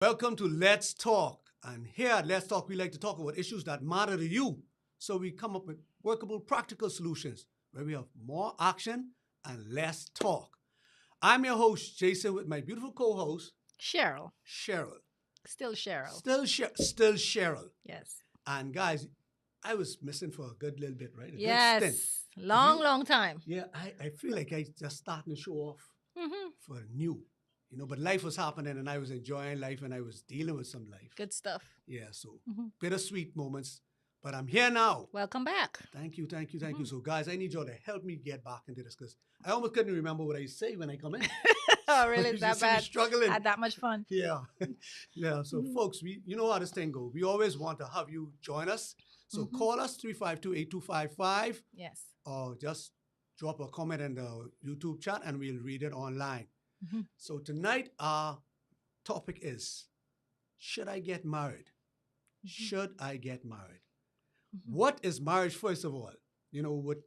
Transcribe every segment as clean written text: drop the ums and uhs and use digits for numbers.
Welcome to Let's Talk. And here at Let's Talk, we like to talk about issues that matter to you. So we come up with workable, practical solutions where we have more action and less talk. I'm your host, Jason, with my beautiful co-host, Cheryl. Cheryl. Still Cheryl. Still Cheryl. Yes. And guys, I was missing for a good little bit, right? A good stint. Yes. Long time. Yeah, I feel like I just starting to show off Mm-hmm. for new. But life was happening and I was enjoying life and I was dealing with some life. Good stuff. Yeah, so Mm-hmm. bittersweet moments. But I'm here now. Welcome back. Thank you. So, guys, I need y'all to help me get back into this because I almost couldn't remember what I say when I come in. Oh, really? You That see me bad? struggling. Had that much fun? Yeah, yeah. So, folks, you know how this thing goes. We always want to have you join us. So, call us 352-8255 Yes. or just drop a comment in the YouTube chat and we'll read it online. Mm-hmm. So, tonight our topic is, should I get married? Should I get married? Mm-hmm. What is marriage, first of all? What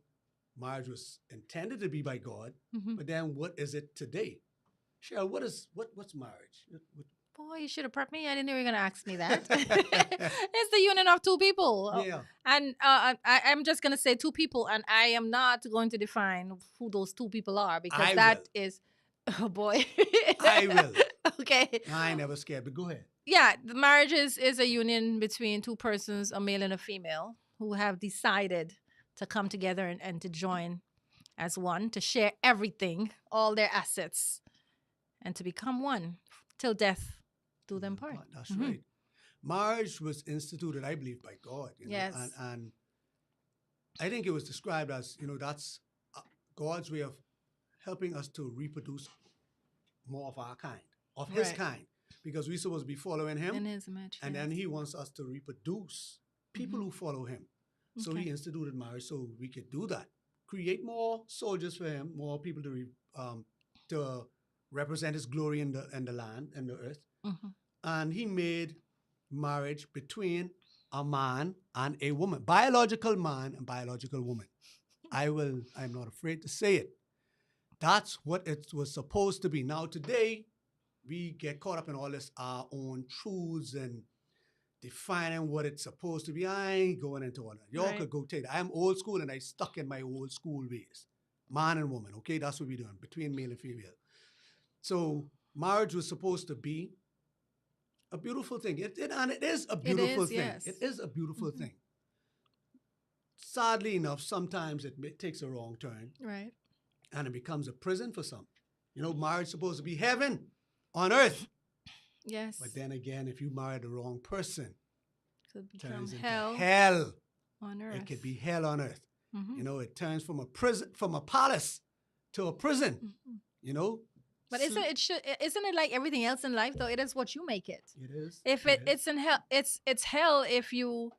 marriage was intended to be by God, Mm-hmm. but then what is it today? Cheryl, what's marriage? Boy, you should have prepped me. I didn't know you were going to ask me that. It's the union of two people. Yeah. And I'm just going to say two people, and I am not going to define who those two people are because I that will. is, oh boy. I will. Okay. I ain't never scared, but go ahead. Yeah, the marriage is a union between two persons, a male and a female, who have decided to come together and to join as one, to share everything, all their assets, and to become one till death do them part. That's Mhm. right. Marriage was instituted, I believe, by God. Yes. And I think it was described as, that's God's way of helping us to reproduce more of our kind, of His Right. kind, because we're supposed to be following Him. In his image. And then yes. He wants us to reproduce people who follow Him. So Okay. He instituted marriage so we could do that. Create more soldiers for Him, more people to represent His glory in the land and the earth. Mhm. And He made marriage between a man and a woman, biological man and biological woman. I'm not afraid to say it. That's what it was supposed to be. Now today, we get caught up in all this our own truths and defining what it's supposed to be. I ain't going into all that. Y'all Right. could go take that. I'm old school and I stuck in my old school ways. Man and woman, okay? That's what we're doing, between male and female. So marriage was supposed to be a beautiful thing. And it is a beautiful thing. yes. It is a beautiful Mhm. thing. Sadly enough, sometimes it takes a wrong turn Right. and it becomes a prison for some. Marriage is supposed to be heaven on earth. Yes. But then again, if you marry the wrong person, could it become turns into hell hell. on earth. It could be hell on earth. Mhm. It turns from a palace to a prison. Mhm. But So- isn't it like everything else in life though? It is what you make it. It is. If is. it's in hell, it's hell if you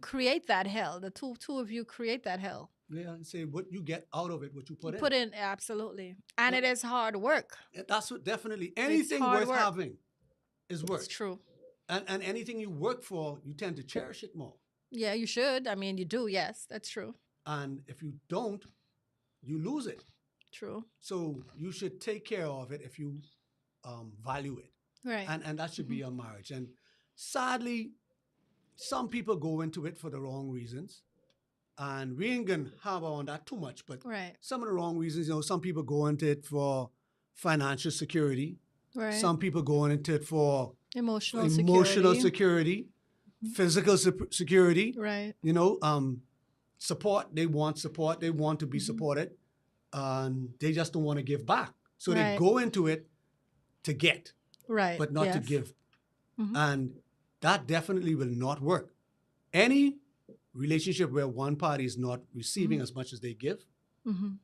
create that hell. The two of you create that hell. Yeah, and say what you get out of it, what you put You in. put in absolutely, and Well- it is hard work. That's what definitely anything hard worth work. having is work. It's true. And anything you work for, you tend to cherish it more. Yeah, you should. I mean, you do. Yes, that's true. And if you don't, you lose it. True. So you should take care of it if you value it. Right. And that should be your marriage. And sadly, some people go into it for the wrong reasons. And we ain't gonna have on that too much, but right. some of the wrong reasons, some people go into it for financial security. Right. Some people go into it for emotional security, physical security. Right. Support. They want support. They want to be supported, and they just don't want to give back. So they Right. go into it to get, Right. but not to yes. give, Mhm. and that definitely will not work. Any relationship where one party is not receiving as much as they give Mhm.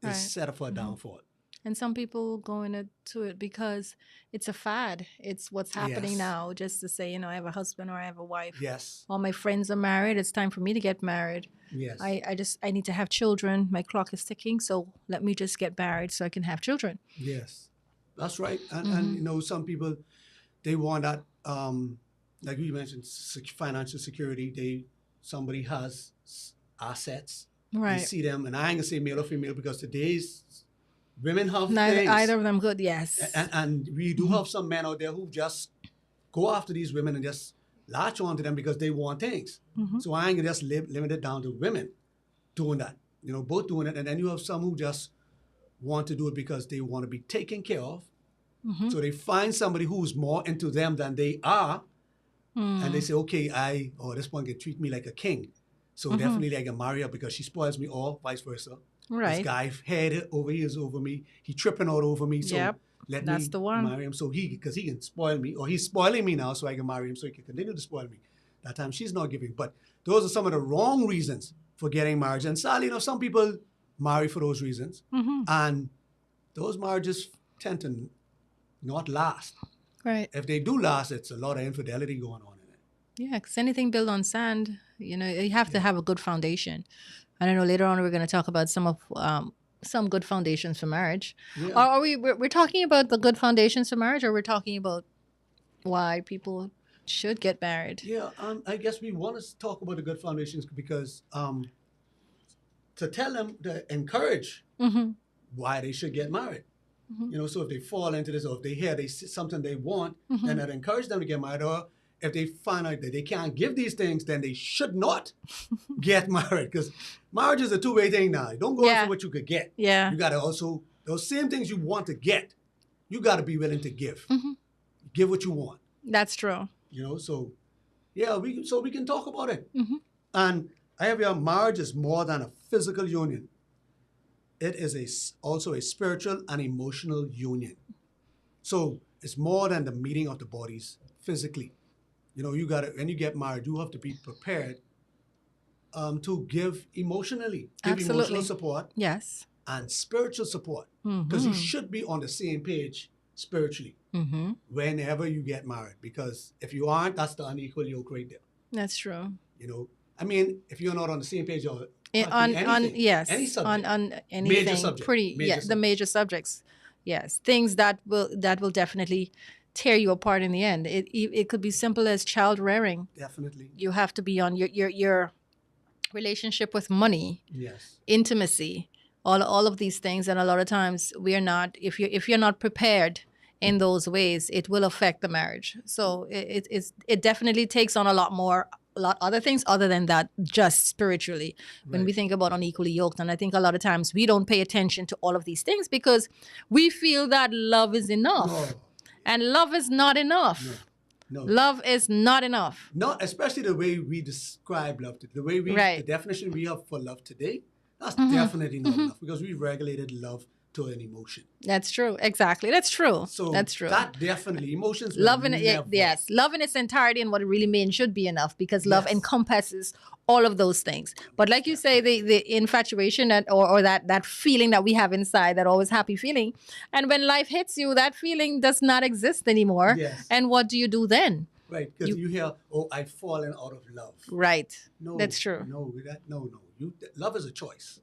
is Right. set up for a downfall. And some people go into it because it's a fad. It's what's happening Yes. now. Just to say, I have a husband or I have a wife. Yes. All my friends are married. It's time for me to get married. Yes. I need to have children. My clock is ticking, so let me just get married so I can have children. Yes, that's right. And some people, they want that, like you mentioned, financial security. Somebody has assets. Right. You see them, and I ain't gonna say male or female because today's Women have Neither things. either of them good. Yes. And we do have some men out there who just go after these women and just latch on to them because they want things. So I ain't gonna just limit it down to women doing that. Both doing it. And then you have some who just want to do it because they want to be taken care of. So they find somebody who's more into them than they are. And they say, okay, this one can treat me like a king. So definitely I can marry her because she spoils me, or vice versa. Right. This guy head over ears over me. He tripping out over me. So Yep. let That's me the one. marry him. So because he can spoil me, or he's spoiling me now, so I can marry him so he can continue to spoil me. That time she's not giving. But those are some of the wrong reasons for getting married. And sadly, some people marry for those reasons. And those marriages tend to not last. Right. If they do last, it's a lot of infidelity going on in it. Yeah, because anything built on sand, you have to have a good foundation. And I know later on we're going to talk about some good foundations for marriage. Yeah. Or are we're talking about the good foundations for marriage, or we're talking about why people should get married? Yeah, I guess we want to talk about the good foundations because to tell them, to encourage why they should get married. So if they fall into this, or if they hear they see something they want, then that encourage them to get married. Or if they find out that they can't give these things, then they should not get married. Because marriage is a two-way thing now. You don't go for what you could get. Yeah. You got to also, those same things you want to get, you got to be willing to give. Give what you want. That's true. So yeah, we can talk about it. And I have your marriage is more than a physical union. It is also a spiritual and emotional union. So it's more than the meeting of the bodies physically. You got to, when you get married, you have to be prepared to give emotionally, give emotional support. Yes. And spiritual support, because you should be on the same page spiritually whenever you get married. Because if you aren't, that's the unequal yoke right there. That's true. I mean, if you're not on the same page or on any subject, on anything, major subject, the major subjects, yes, things that will definitely tear you apart in the end. It could be simple as child rearing. Definitely. You have to be on your relationship with money, yes, intimacy, all of these things, and a lot of times we are not. If you're not prepared in those ways, it will affect the marriage. So it definitely takes on a lot other things other than that, just spiritually, when we think about unequally yoked. And I think a lot of times we don't pay attention to all of these things because we feel that love is enough. No. And love is not enough. No. Love is not enough. Not especially the way we describe love, the way the definition we have for love today, that's definitely not enough, because we regulated love to an emotion. That's true. Exactly. That's true. So that's true. That definally, emotions. Love in yes, love in its entirety and what it really means should be enough, because love encompasses all of those things. But like you say, the infatuation or that feeling that we have inside, that always happy feeling, and when life hits you, that feeling does not exist anymore. Yes. And what do you do then? Right, because you hear, I've fallen out of love. Right. No, that's true. No. Love is a choice.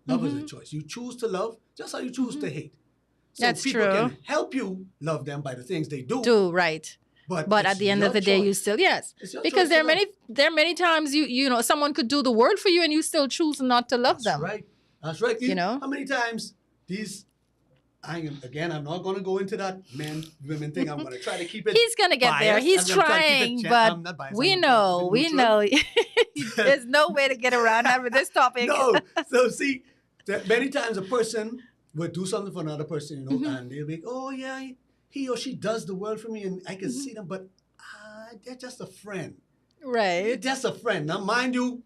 Love is a choice. You choose to love just how you choose to hate. So That's people true. can help you love them by the things they do. Right. But at the end of the day, you still because there are many times someone could do the world for you and you still choose not to love them. That's right. How many times I'm not going to go into that women thing. I'm going to try to keep it. He's going to get biased. there. He's trying, but we know. There's no way to get around having this topic. No. So see, many times a person would do something for another person, and they'll be, he or she does the world for me, and I can see them, but they're just a friend. Right. They're just a friend. Now, mind you,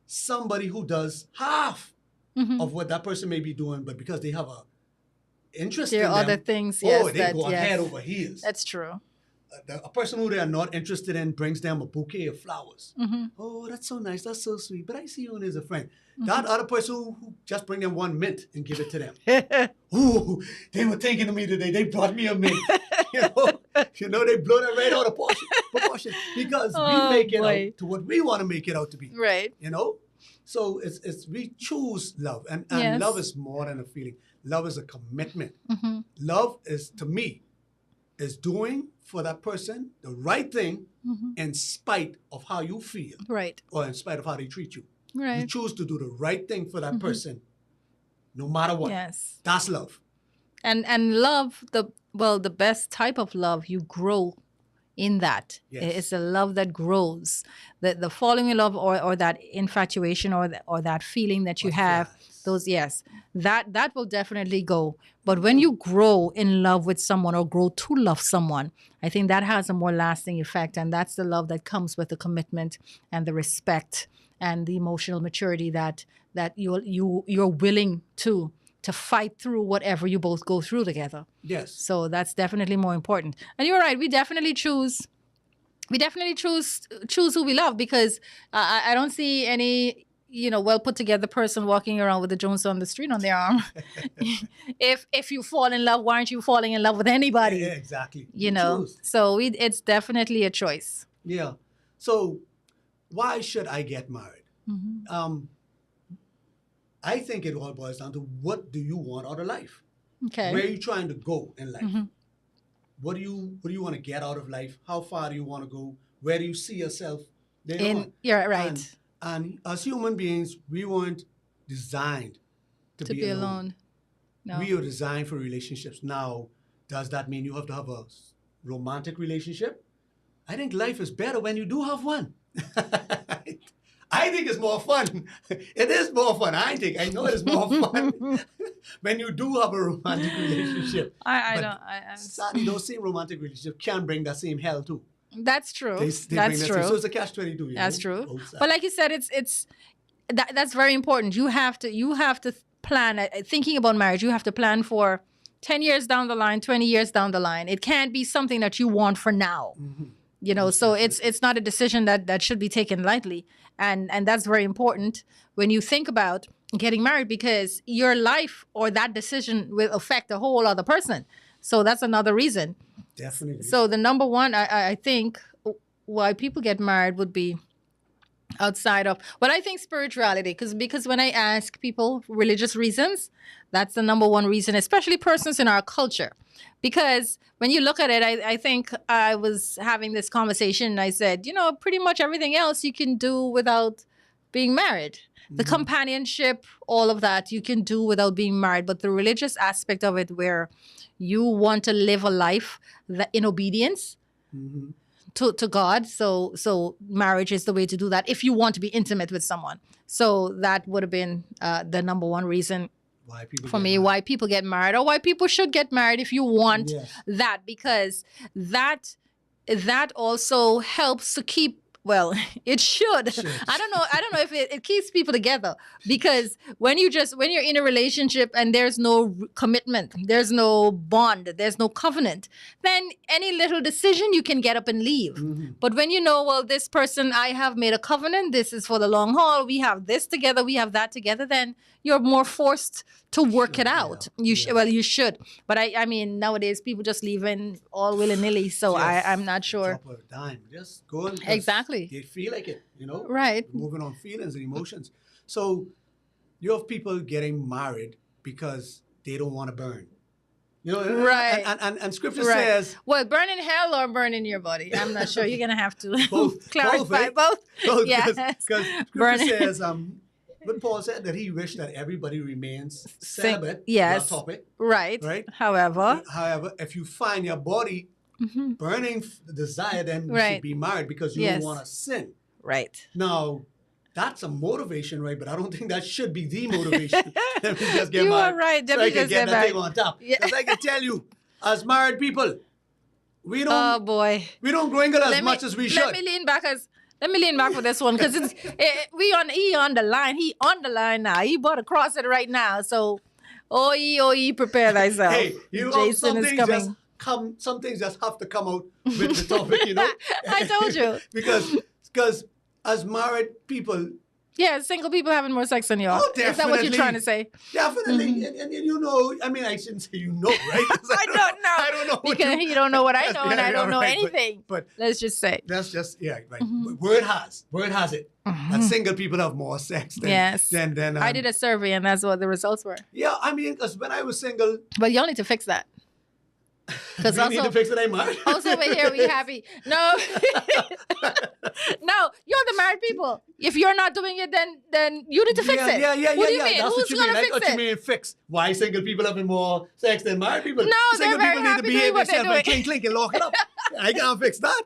somebody who does half of what that person may be doing, but because they have a interest in them, other things, they go head over heels. That's true. A person who they are not interested in brings them a bouquet of flowers. Oh, that's so nice. That's so sweet. But I see you as a friend. That other person who just bring them one mint and give it to them. Ooh, they were thinking of me today. They brought me a mint. They blow that right out of proportion because we make it out to what we want to make it out to be. Right. So it's we choose love, and love is more than a feeling. Love is a commitment. Love is, to me, is doing for that person the right thing in spite of how you feel. Right. Or in spite of how they treat you. Right. You choose to do the right thing for that person no matter what. Yes. That's love. And love, the best type of love, you grow in that. Yes. It's a love that grows. The falling in love, or that infatuation, or that feeling that you have, Butterflies. those, yes, that will definitely go. But when you grow in love with someone, or grow to love someone, I think that has a more lasting effect, and that's the love that comes with the commitment and the respect and the emotional maturity that you're willing to fight through whatever you both go through together. Yes. So that's definitely more important. And you're right, we definitely choose who we love, because I don't see any well put together person walking around with a Jones on the street on their arm. If you fall in love, why aren't you falling in love with anybody? Yeah, exactly. Choose. So it's definitely a choice. Yeah. So why should I get married? I think it all boils down to, what do you want out of life? Okay. Where are you trying to go in life? What do you want to get out of life? How far do you want to go? Where do you see yourself later on? You're right. And as human beings, we weren't designed to be alone. No. We are designed for relationships. Now, does that mean you have to have a romantic relationship? I think life is better when you do have one. I think it's more fun. It is more fun. I know it is more fun when you do have a romantic relationship. Sadly, those same romantic relationships can bring that same hell too. That's true. That's true. So it's a catch-22. That's true. But like you said, that's very important. You have to plan. Thinking about marriage, you have to plan for 10 years down the line, 20 years down the line. It can't be something that you want for now. So it's not a decision that should be taken lightly. And that's very important when you think about getting married, because your life or that decision will affect a whole other person. So that's another reason. Definitely. So the number one, I think, why people get married would be outside of, well, I think spirituality, because when I ask people religious reasons, that's the number one reason, especially persons in our culture. Because when you look at it, I think I was having this conversation and I said, pretty much everything else you can do without being married. The companionship, all of that you can do without being married. But the religious aspect of it, where you want to live a life that in obedience to God. So marriage is the way to do that if you want to be intimate with someone. So that would have been the number one reason why people get married, or why people should get married if you want that, because that also helps to keep, well, it should. I don't know if it keeps people together, because when you're in a relationship and there's no commitment, there's no bond, there's no covenant, then any little decision you can get up and leave. But when well, this person, I have made a covenant, this is for the long haul, we have this together, we have that together, then you're more forced to work it out. You should. But I mean, nowadays people just leaving all willy-nilly, so I'm not sure. Drop of a dime. Just go. Exactly. They feel like it, Right. Moving on feelings and emotions. So you have people getting married because they don't want to burn. Right. And scripture says, well, burn in hell or burn in your body. I'm not sure. You're gonna have to Clarify clarify both. Yes. Because scripture says, when Paul said that he wished that everybody remains celibate, yes, topic, right. However, if you find your body burning the desire, then you should be married, because you don't want to sin. Right. Now, that's a motivation, right? But I don't think that should be the motivation. Let me just get you married. are right. So I can get that thing on top. Because I can tell you, as married people, we don't. Oh boy. We don't gringle as much as we should. Let me lean back for this one, because he on the line. He on the line now. He about to cross it right now. So, prepare thyself. Hey, Jason is coming. Some things just have to come out with the topic, I told you. because as married people. Yeah, single people having more sex than you are. Oh, definitely. Is that what you're trying to say? Definitely. And I mean, I shouldn't say right? I don't know. I don't know. Because you don't know what I know, and I don't know anything. But let's just say. That's just, right. Word has it. That single people have more sex than I did a survey, and that's what the results were. Yeah, I mean, because when I was single. But y'all need to fix that. Because also need to fix it, I'm married. Also over here we happy. No. No, you're the married people. If you're not doing it, then you need to fix it. Yeah. What do you mean? That's Who's what you gonna mean. That's fix what it? you mean. Fix. Why single people having more sex than married people? No, they're single very people need happy to doing behave what they're themselves and doing. clink and lock it up. I can't fix that.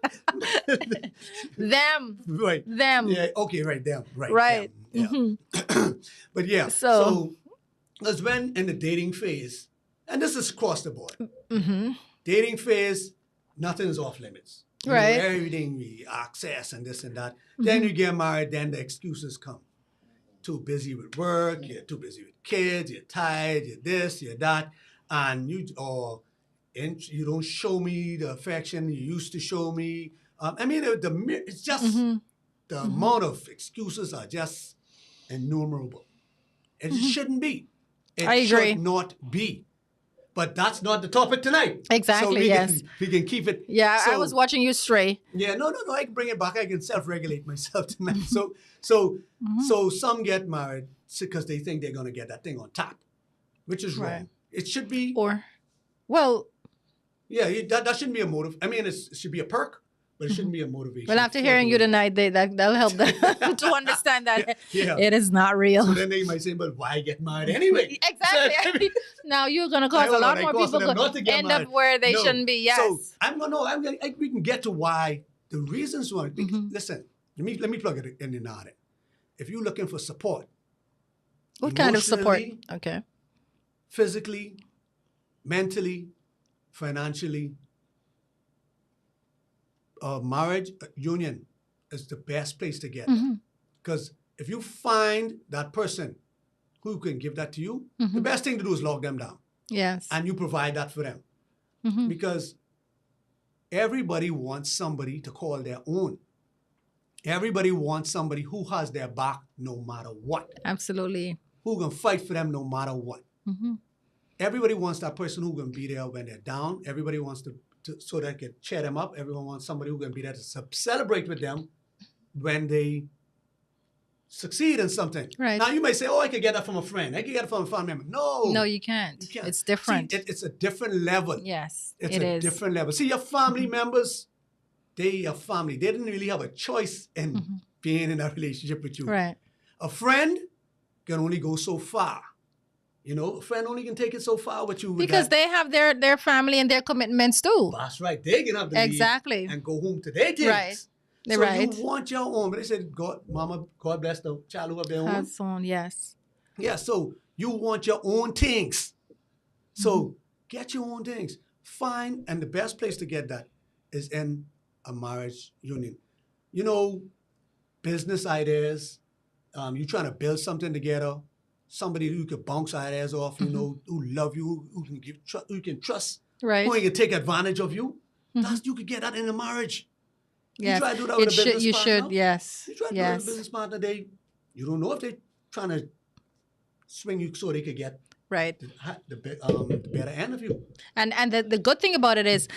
Them. Right. Them. Yeah. Okay. Right. Them. Right. Right. Them, yeah. Mhm. But yeah. So- So that's when in the dating phase, and this is across the board. Mm-hmm. Dating phase, nothing is off limits. You know, Right. everything we access and this and that. Then you get married, then the excuses come. Too busy with work, you're too busy with kids, you're tired, you're this, you're that, and you don't show me the affection you used to show me. I mean, it's just Mm-hmm. the amount of excuses are just innumerable. It shouldn't be. It I agree. should not be. But that's not the topic tonight. Exactly, So we yes. we can keep it. Yeah, I So- was watching you stray. Yeah, no. I can bring it back. I can self-regulate myself tonight. So some get married because they think they're gonna get that thing on top, which is Right. wrong. It should be. Or, well, That shouldn't be a motive. I mean, it should be a perk, but it shouldn't be a motivation. well, after for hearing you doing it. tonight, that'll help them to understand that Yeah. it is not real. So then they might say, "But why get married anyway?" Exactly. Now you're gonna cause a hold lot on, I more caused people them not to to get end married. up where they No. shouldn't be. Yes. So we can get to why the reasons why. Mhm. Listen, let me plug it in on it. If you're looking for support, What kind of support? emotionally, Okay. physically, mentally, financially, a marriage a union is the best place to get. Mhm. Because if you find that person who can give that to you, the Mhm. best thing to do is lock them down Yes. and you provide that for them. Mhm. Because everybody wants somebody to call their own. Everybody wants somebody who has their back no matter what, Absolutely. who can fight for them no matter what. Mhm. Everybody wants that person who can be there when they're down. Everybody wants to so they can cheer them up. Everyone wants somebody who can be there to celebrate with them when they succeed in something. Right. Now you may say, "Oh, I could get that from a friend. I could get it from a family member." No, No, you can't. you can't. It's See, different. it's a different level. Yes, It's it a is. different level. See, your family members, they are family. They didn't really have a choice in Mhm. being in a relationship with you. Right. A friend can only go so far. You know, a friend only can take it so far with you. With Because that. they have their family and their commitments too. That's right. They can have to leave Exactly. and go home to their things. Right. So Right. you want your own. But they said, God bless the child who have their own. Has on, yes. Yeah, so you want your own things. So Mm-hmm. get your own things. Find, and the best place to get that is in a marriage union. You know, business ideas, you're trying to build something together, somebody who can bounce ideas off, you know, who love you, who can who you can trust, Right. who can take advantage of you. Mhm. That's you could get that in a marriage. Yes. You try to do that with a business You partner. should, yes. You try to do that with Yes. a business partner, you don't know if they're trying to swing you so they could get Right. the better end of you. And the good thing about it is,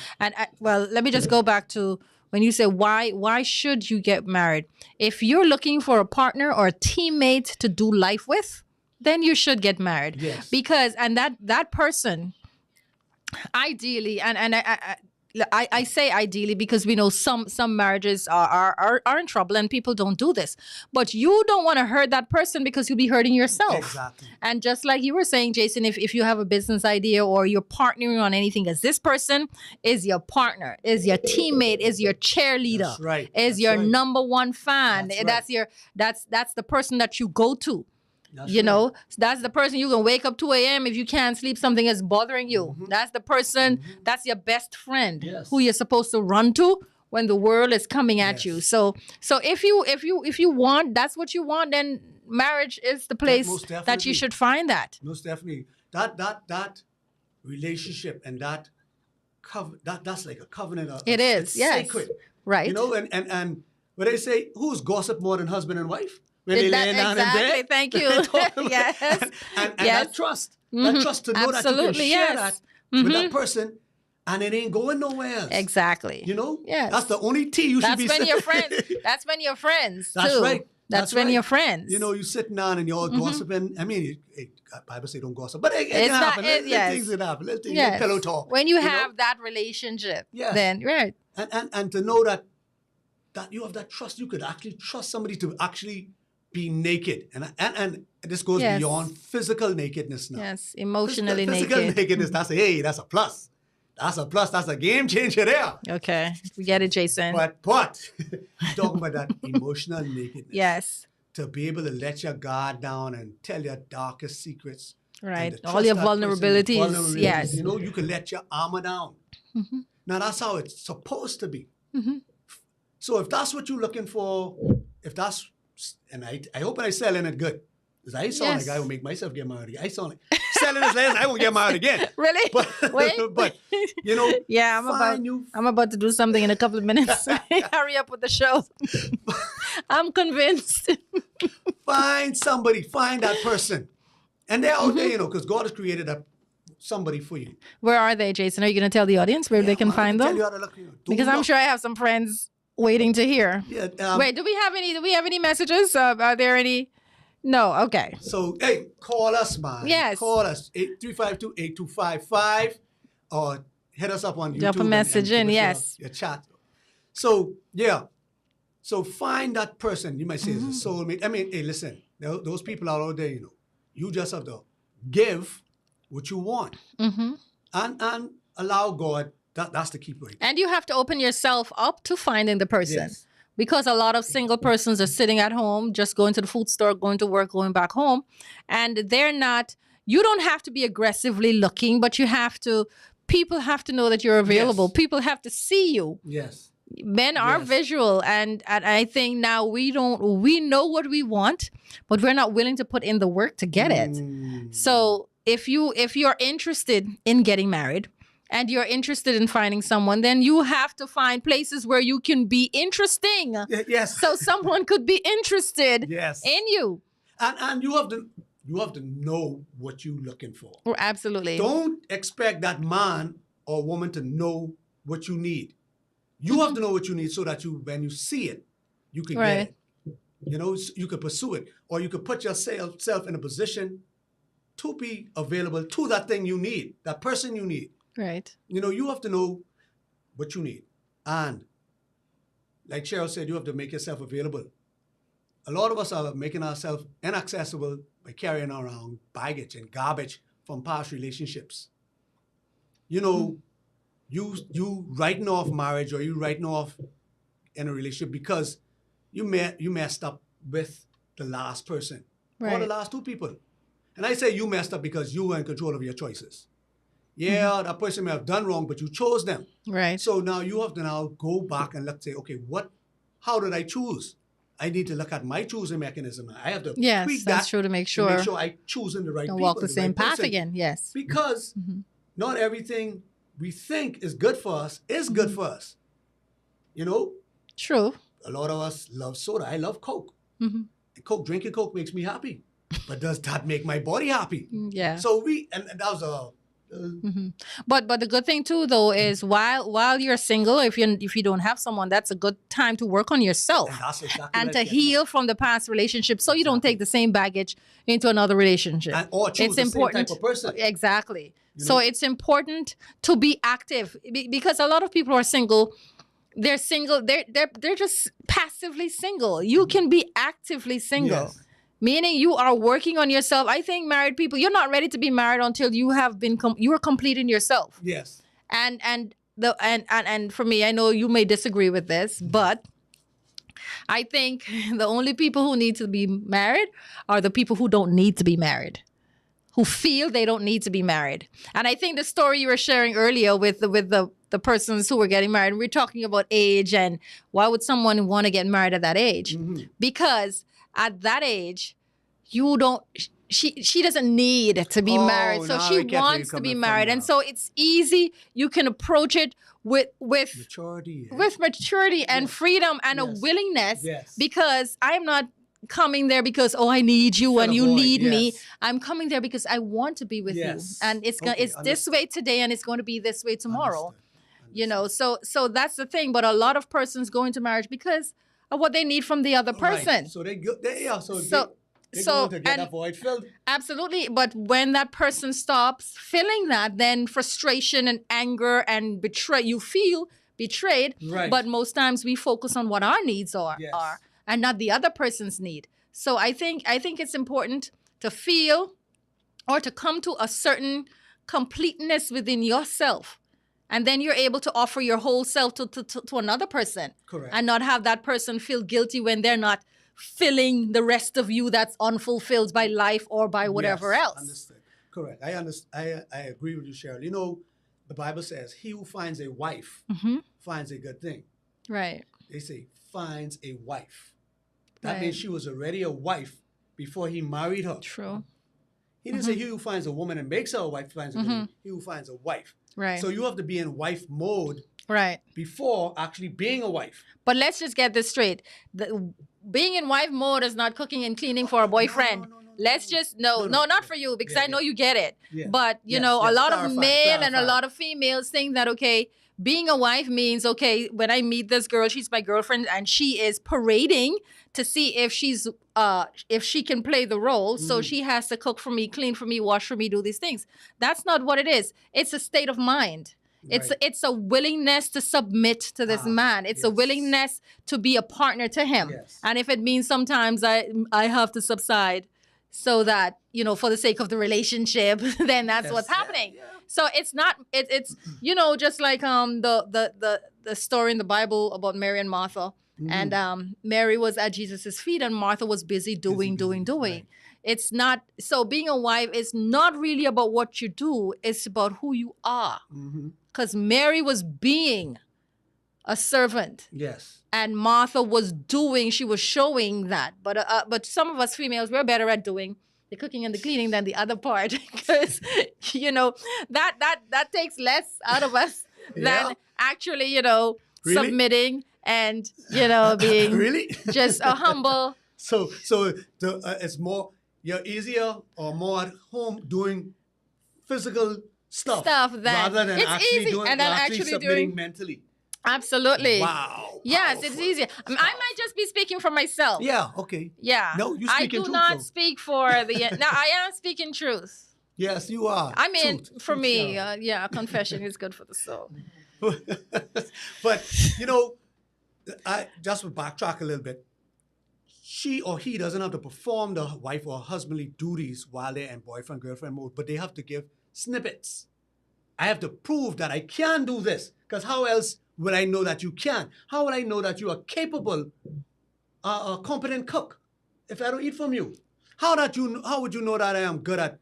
well, let me just go back to when you say why should you get married? If you're looking for a partner or a teammate to do life with, then you should get married. Yes. Because and that person, ideally, and I say ideally because we know some marriages are in trouble and people don't do this. But you don't want to hurt that person because you'll be hurting yourself. Exactly. And just like you were saying, Jason, if you have a business idea or you're partnering on anything, as this person is your partner, is your teammate, is your cheerleader, That's right. is That's your right. number one fan. That's right. That's the person that you go to. That's You right. know, that's the person you can wake up 2 a.m. if you can't sleep, something is bothering you. That's the person, that's your best friend Yes. who you're supposed to run to when the world is coming at you. Yes. So if you want, that's what you want, then marriage is the place most that definitely. you should find that. Most definitely. That relationship and that's like a covenant. It is, it's yes. sacred. Right. You know, and when they say who's gossip more than husband and wife? When they That- lay down in exactly, bed. thank you. They talk about- Yes. And Yes. that trust. Mhm. That trust to know that you can Absolutely, share yes. that with Mhm. that person and it ain't going nowhere else. Exactly. You know? Yes. That's the only tea you should That's be when saying. you're friends. That's when you're friends That's too. right. That's That's when right. you're friends. You know, you sitting down and you're all gossiping. I mean, Bible say don't gossip, but it It's can not- happen. it- Let yes. things happen. Let things Yes. pillow talk. When you know? have that relationship, Yes. then right. And to know that that you have that trust. You could actually trust somebody to actually be naked, and this goes Yes. beyond physical nakedness now. Yes, emotionally Physical naked. nakedness. That's that's a plus. That's a plus. That's a game changer there. Okay, we get it, Jason. But talking about that emotional nakedness. Yes, To be able to let your guard down and tell your darkest secrets. and right. to All trust your that person with vulnerabilities. Yes. You know, you can let your armor down. Mhm. Now that's how it's supposed to be. Mhm. So if that's what you're looking for, if that's, and I hope I selling it good. Because I sound like Yes. I will make myself get married again. I sound like selling this last, I won't get married again. Really? But, Wait. but you know, Yeah, I'm about to do something in a couple of minutes. Hurry up with the show. I'm convinced. find somebody, find that person. And they're out Mm-hmm. there, you know, because God has created somebody for you. Where are they, Jason? Are you going to tell the audience where they can man, I find tell them? you how to look, you know. Do Because I'm look. sure I have some friends waiting to hear. Yeah, Wait, do we have any messages? Are there any? No. Okay. So, hey, call us, man. Yes. Call us, 352-8255, or hit us up on YouTube. Drop a and message give in, us yes. Your chat. So, yeah. So, find that person. You might say Mm-hmm. it's a soulmate. I mean, hey, listen, those people are out there, you know. You just have to give what you want Mm-hmm. and allow God. That's the key point. And you have to open yourself up to finding the person. Yes. Because a lot of single persons are sitting at home, just going to the food store, going to work, going back home. And they're not, you don't have to be aggressively looking, but people have to know that you're available. Yes. People have to see you. Yes. Men are Yes. visual. And I think now we know what we want, but we're not willing to put in the work to get it. Mm. So if you're interested in getting married, and you're interested in finding someone, then you have to find places where you can be interesting. Yes. So someone could be interested Yes. in you. And you have to know what you're looking for. Oh, absolutely. Don't expect that man or woman to know what you need. You have to know what you need so that when you see it, you can Right. get it. You know, you could pursue it, or you could put yourself in a position to be available to that thing you need, that person you need. Right. You know, you have to know what you need. And like Cheryl said, you have to make yourself available. A lot of us are making ourselves inaccessible by carrying around baggage and garbage from past relationships. You know, you writing off marriage, or you writing off in a relationship because you messed up with the last person or the Right. last two people. And I say you messed up because you were in control of your choices. Yeah, that person may have done wrong, but you chose them. Right. So now you have to now go back and say, okay, how did I choose? I need to look at my choosing mechanism. I have to Yes, tweak that's that true to make to sure make sure I choosing the right don't people, walk the same right path person. again. Yes. Because Mhm. not everything we think is good for us is good for us. You know, True. a lot of us love soda. I love Coke. hmm Drinking Coke makes me happy. But does that make my body happy? Yeah. So and that was hmm But the good thing too, though, is while you're single, if you don't have someone, that's a good time to work on yourself and that's exactly and what to I get now. heal from the past relationship, so you don't Exactly. take the same baggage into another relationship. Or choose It's the important. same type of person. Exactly. You So know? it's important to be active because a lot of people are single. They're single. They're just passively single. You can be actively single. Yes. Meaning you are working on yourself. I think married people, you're not ready to be married until you have been you are complete in yourself. Yes. And for me, I know you may disagree with this, but I think the only people who need to be married are the people who don't need to be married, who feel they don't need to be married. And I think the story you were sharing earlier with the persons who were getting married, we're talking about age and why would someone want to get married at that age? Mhm. Because at that age, you don't. She doesn't need to be Oh, married, so now I she get where wants you're to be coming from married, and now. so it's easy. You can approach it with Maturity. yeah. with maturity and Yes. freedom and a Yes. willingness. Yes. Because I'm not coming there because I need you Fill and a you void, need me. yes. I'm coming there because I want to be with Yes. you, and it's Okay, it's this way today, and it's going to be this way tomorrow. Understood. You know, so that's the thing. But a lot of persons go into marriage because of what they need from the other Right. person. So they go. So they so going to get and that void filled. absolutely. But when that person stops filling that, then frustration and anger and betray you feel betrayed. Right. But most times we focus on what our needs are, Yes. and not the other person's need. So I think it's important to feel or to come to a certain completeness within yourself. And then you're able to offer your whole self to another person. Correct. And not have that person feel guilty when they're not filling the rest of you that's unfulfilled by life or by whatever Yes, else. Understood. Correct. I agree with you, Cheryl. You know, the Bible says, he who finds a wife Mm-hmm. finds a good thing. Right. They say, finds a wife. That Right. means she was already a wife before he married her. True. He didn't say he who finds a woman and makes her a wife finds a good thing. He who finds a wife. Right. So you have to be in wife mode Right. before actually being a wife. But let's just get this straight. Being in wife mode is not cooking and cleaning for a boyfriend. no, Let's just no, not for you, because Yeah, I know you get it. Yeah. But you Yes, know, a yes, lot of clarify, male and a clarify. lot of females think that, okay, being a wife means, okay, when I meet this girl, she's my girlfriend and she is parading to see if she's if she can play the role. So she has to cook for me, clean for me, wash for me, do these things. That's not what it is. It's a state of mind. Right. It's a willingness to submit to this man. It's a yes. willingness to be a partner to him. Yes. And if it means sometimes I have to subside so that, you know, for the sake of the relationship, then that's Yes, what's yeah, happening. yeah. So it's not it's you know, just like the story in the Bible about Mary and Martha. Mm-hmm. And Mary was at Jesus's feet and Martha was busy doing. Right. It's not, so being a wife is not really about what you do, it's about who you are. Mm-hmm. Because Mary was being a servant Yes. and Martha was doing, she was showing that. But some of us females, we're better at doing the cooking and the cleaning than the other part, because you know that takes less out of us Yeah. than actually, you know, Really? submitting and, you know, being Really? just a humble. So it's more, you're easier or more at home doing physical stuff than rather than it's actually easy, doing and then actually actually submitting doing. mentally. Absolutely. Wow. Yes, it's Powerful. easier. I might just be speaking for myself. Yeah. Okay. Yeah. No, you I speaking do truth, not though. speak for the. Now I am speaking truth. Yes, you are. I mean, Truth, for truth, me, Cheryl. yeah, a confession is good for the soul. But you know, I just to backtrack a little bit. She or he doesn't have to perform the wife or husbandly duties while they're in boyfriend girlfriend mode, but they have to give snippets. I have to prove that I can do this, because how else will I know that you can? How will I know that you are capable, a competent cook, if I don't eat from you? How would you know that I am good at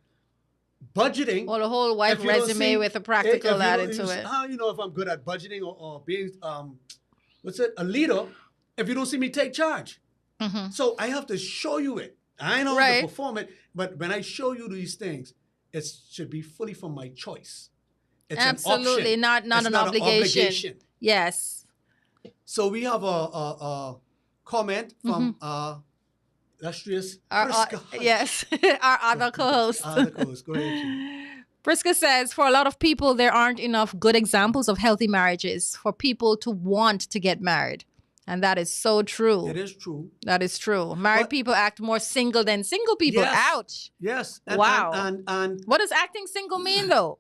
budgeting? Well, a whole wife If you don't resume see- with a if practical you don't- added you to see- it. How you know if I'm good at budgeting or being a leader if you don't see me take charge? Mhm. So I have to show you it. I know how Right. to perform it, but when I show you these things, it should be fully from my choice. It's an Absolutely, option. not It's an not obligation. Yes. So we have a comment from illustrious Our, Priska Hunt. yes, our other co-host. The co-host. Go ahead. Priska says, for a lot of people, there aren't enough good examples of healthy marriages for people to want to get married. And that is so true. It is true. That is true. Married But- people act more single than single people. Yes. Ouch. Yes. Wow. And What does acting single mean, though?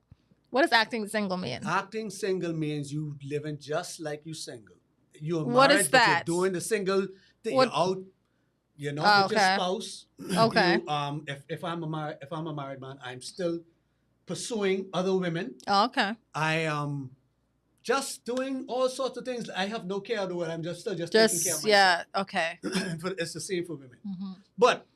What does acting single mean? acting single means you living just like you single. You're What married, is but that? you're doing the single thing. What- You're out. You're not Oh, with your okay. spouse. Okay. You, if I'm a married man, I'm still pursuing other women. Oh, okay. I am just doing all sorts of things. I have no care to it. I'm just still just taking care of Just, myself. yeah, okay. It's the same for women. Mhm. But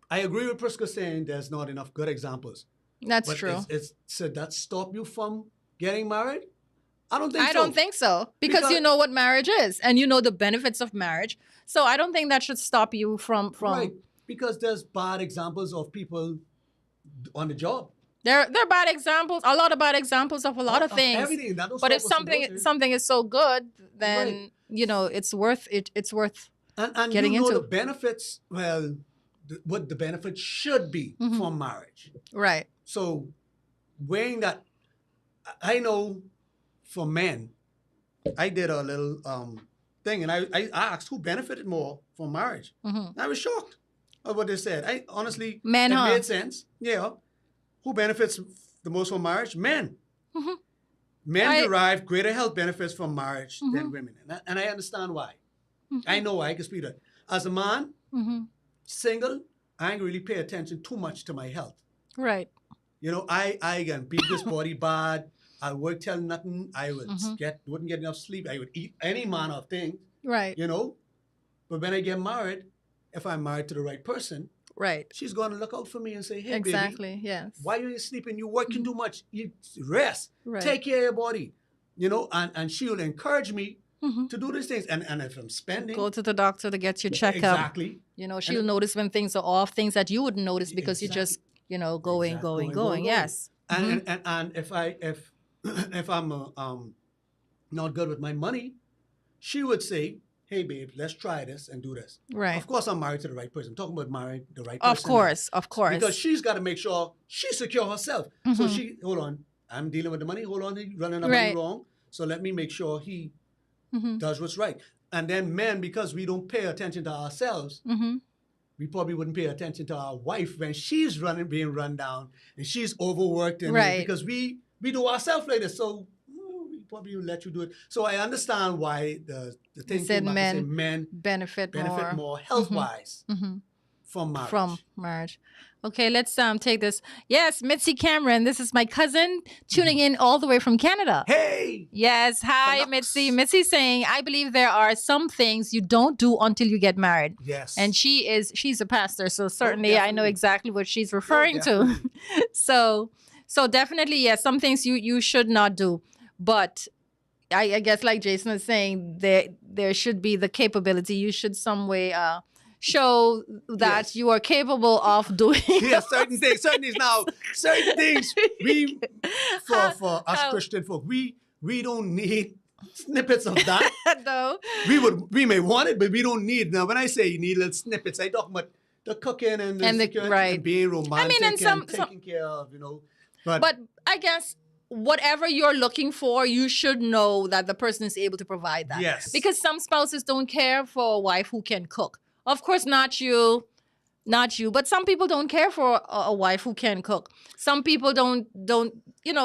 I agree with Priska saying there's not enough good examples. That's But true. so that stop you from getting married? I don't think so. I don't think so. Because you Because- know what marriage is and you know the benefits of marriage. So I don't think that should stop you from Right, because there's bad examples of people on the job. there are bad examples, a lot of bad examples of a lot of things. Everything. That don't But if stop us from those something is so good, then Right. you know it's worth it. It's worth. and getting you know into. the benefits. Well, what the benefits should be Mhm. from marriage. Right. So, weighing that, I know for men, I did a little thing, and I asked who benefited more from marriage. Mhm. I was shocked at what they said. I honestly, Men, it huh? made sense. Yeah, who benefits the most from marriage? Men. Mhm. Men I- derive greater health benefits from marriage than Mhm. women. And I understand why. Mhm. I know why. I can speak to it. As a man, Mhm. single, I ain't really pay attention too much to my health. Right. You know, I can beat this body bad. I work till nothing. I would Mhm. wouldn't get enough sleep. I would eat any manner of thing, Right. you know. But when I get married, if I'm married to the right person, Right. she's going to look out for me and say, hey, baby, Exactly. Yes. why are you sleeping? You're working Mhm. too much. You rest. Right. Take care of your body. You know, and she will encourage me Mhm. to do these things. And if I'm spending, Go to the doctor to get your checkup. exactly. You know, she'll notice when things are off, things that you wouldn't notice because you Exactly. just, going, Exactly. going. Yes. Mhm. And if if I'm not good with my money, she would say, "Hey, babe, let's try this and do this." Right. Of course, I'm married to the right person. I'm talking about married the right Of person. now. course. Of course. Because she's got to make sure she's secure herself. So Mhm. she, hold on, I'm dealing with the money. Hold on, he's running the Right. money wrong. So let me make sure he Mhm. does what's right. And then men, because we don't pay attention to ourselves, Mhm. we probably wouldn't pay attention to our wife when she's being run down, and she's overworked, and Right. because we do ourselves like this, so we probably let you do it. So I understand why the thing said came back and said men benefit more health wise Mhm. from marriage. From marriage. Okay, let's take this. Yes, Mitzi Cameron. This is my cousin tuning in all the way from Canada. Hey, Yes, hi Canucks. Mitzi. Mitzi saying, I believe there are some things you don't do until you get married. yes, And she's a pastor, so certainly I know definitely. exactly what she's referring to. definitely. So definitely, yes, some things you should not do. But I guess like Jason is saying, there should be the capability. You should some way show that Yes. you are capable of doing. Yeah, certain things now, certain things we for us how- Christian folk, we don't need snippets of that. Though. we may want it, but we don't need. Now, when I say you need little snippets, I talk about the cooking and And the- security right. and being romantic and some- taking care of, But, But I guess whatever you're looking for, you should know that the person is able to provide that. yes, Because some spouses don't care for a wife who can cook. Of course, not you, but some people don't care for a wife who can cook. Some people don't,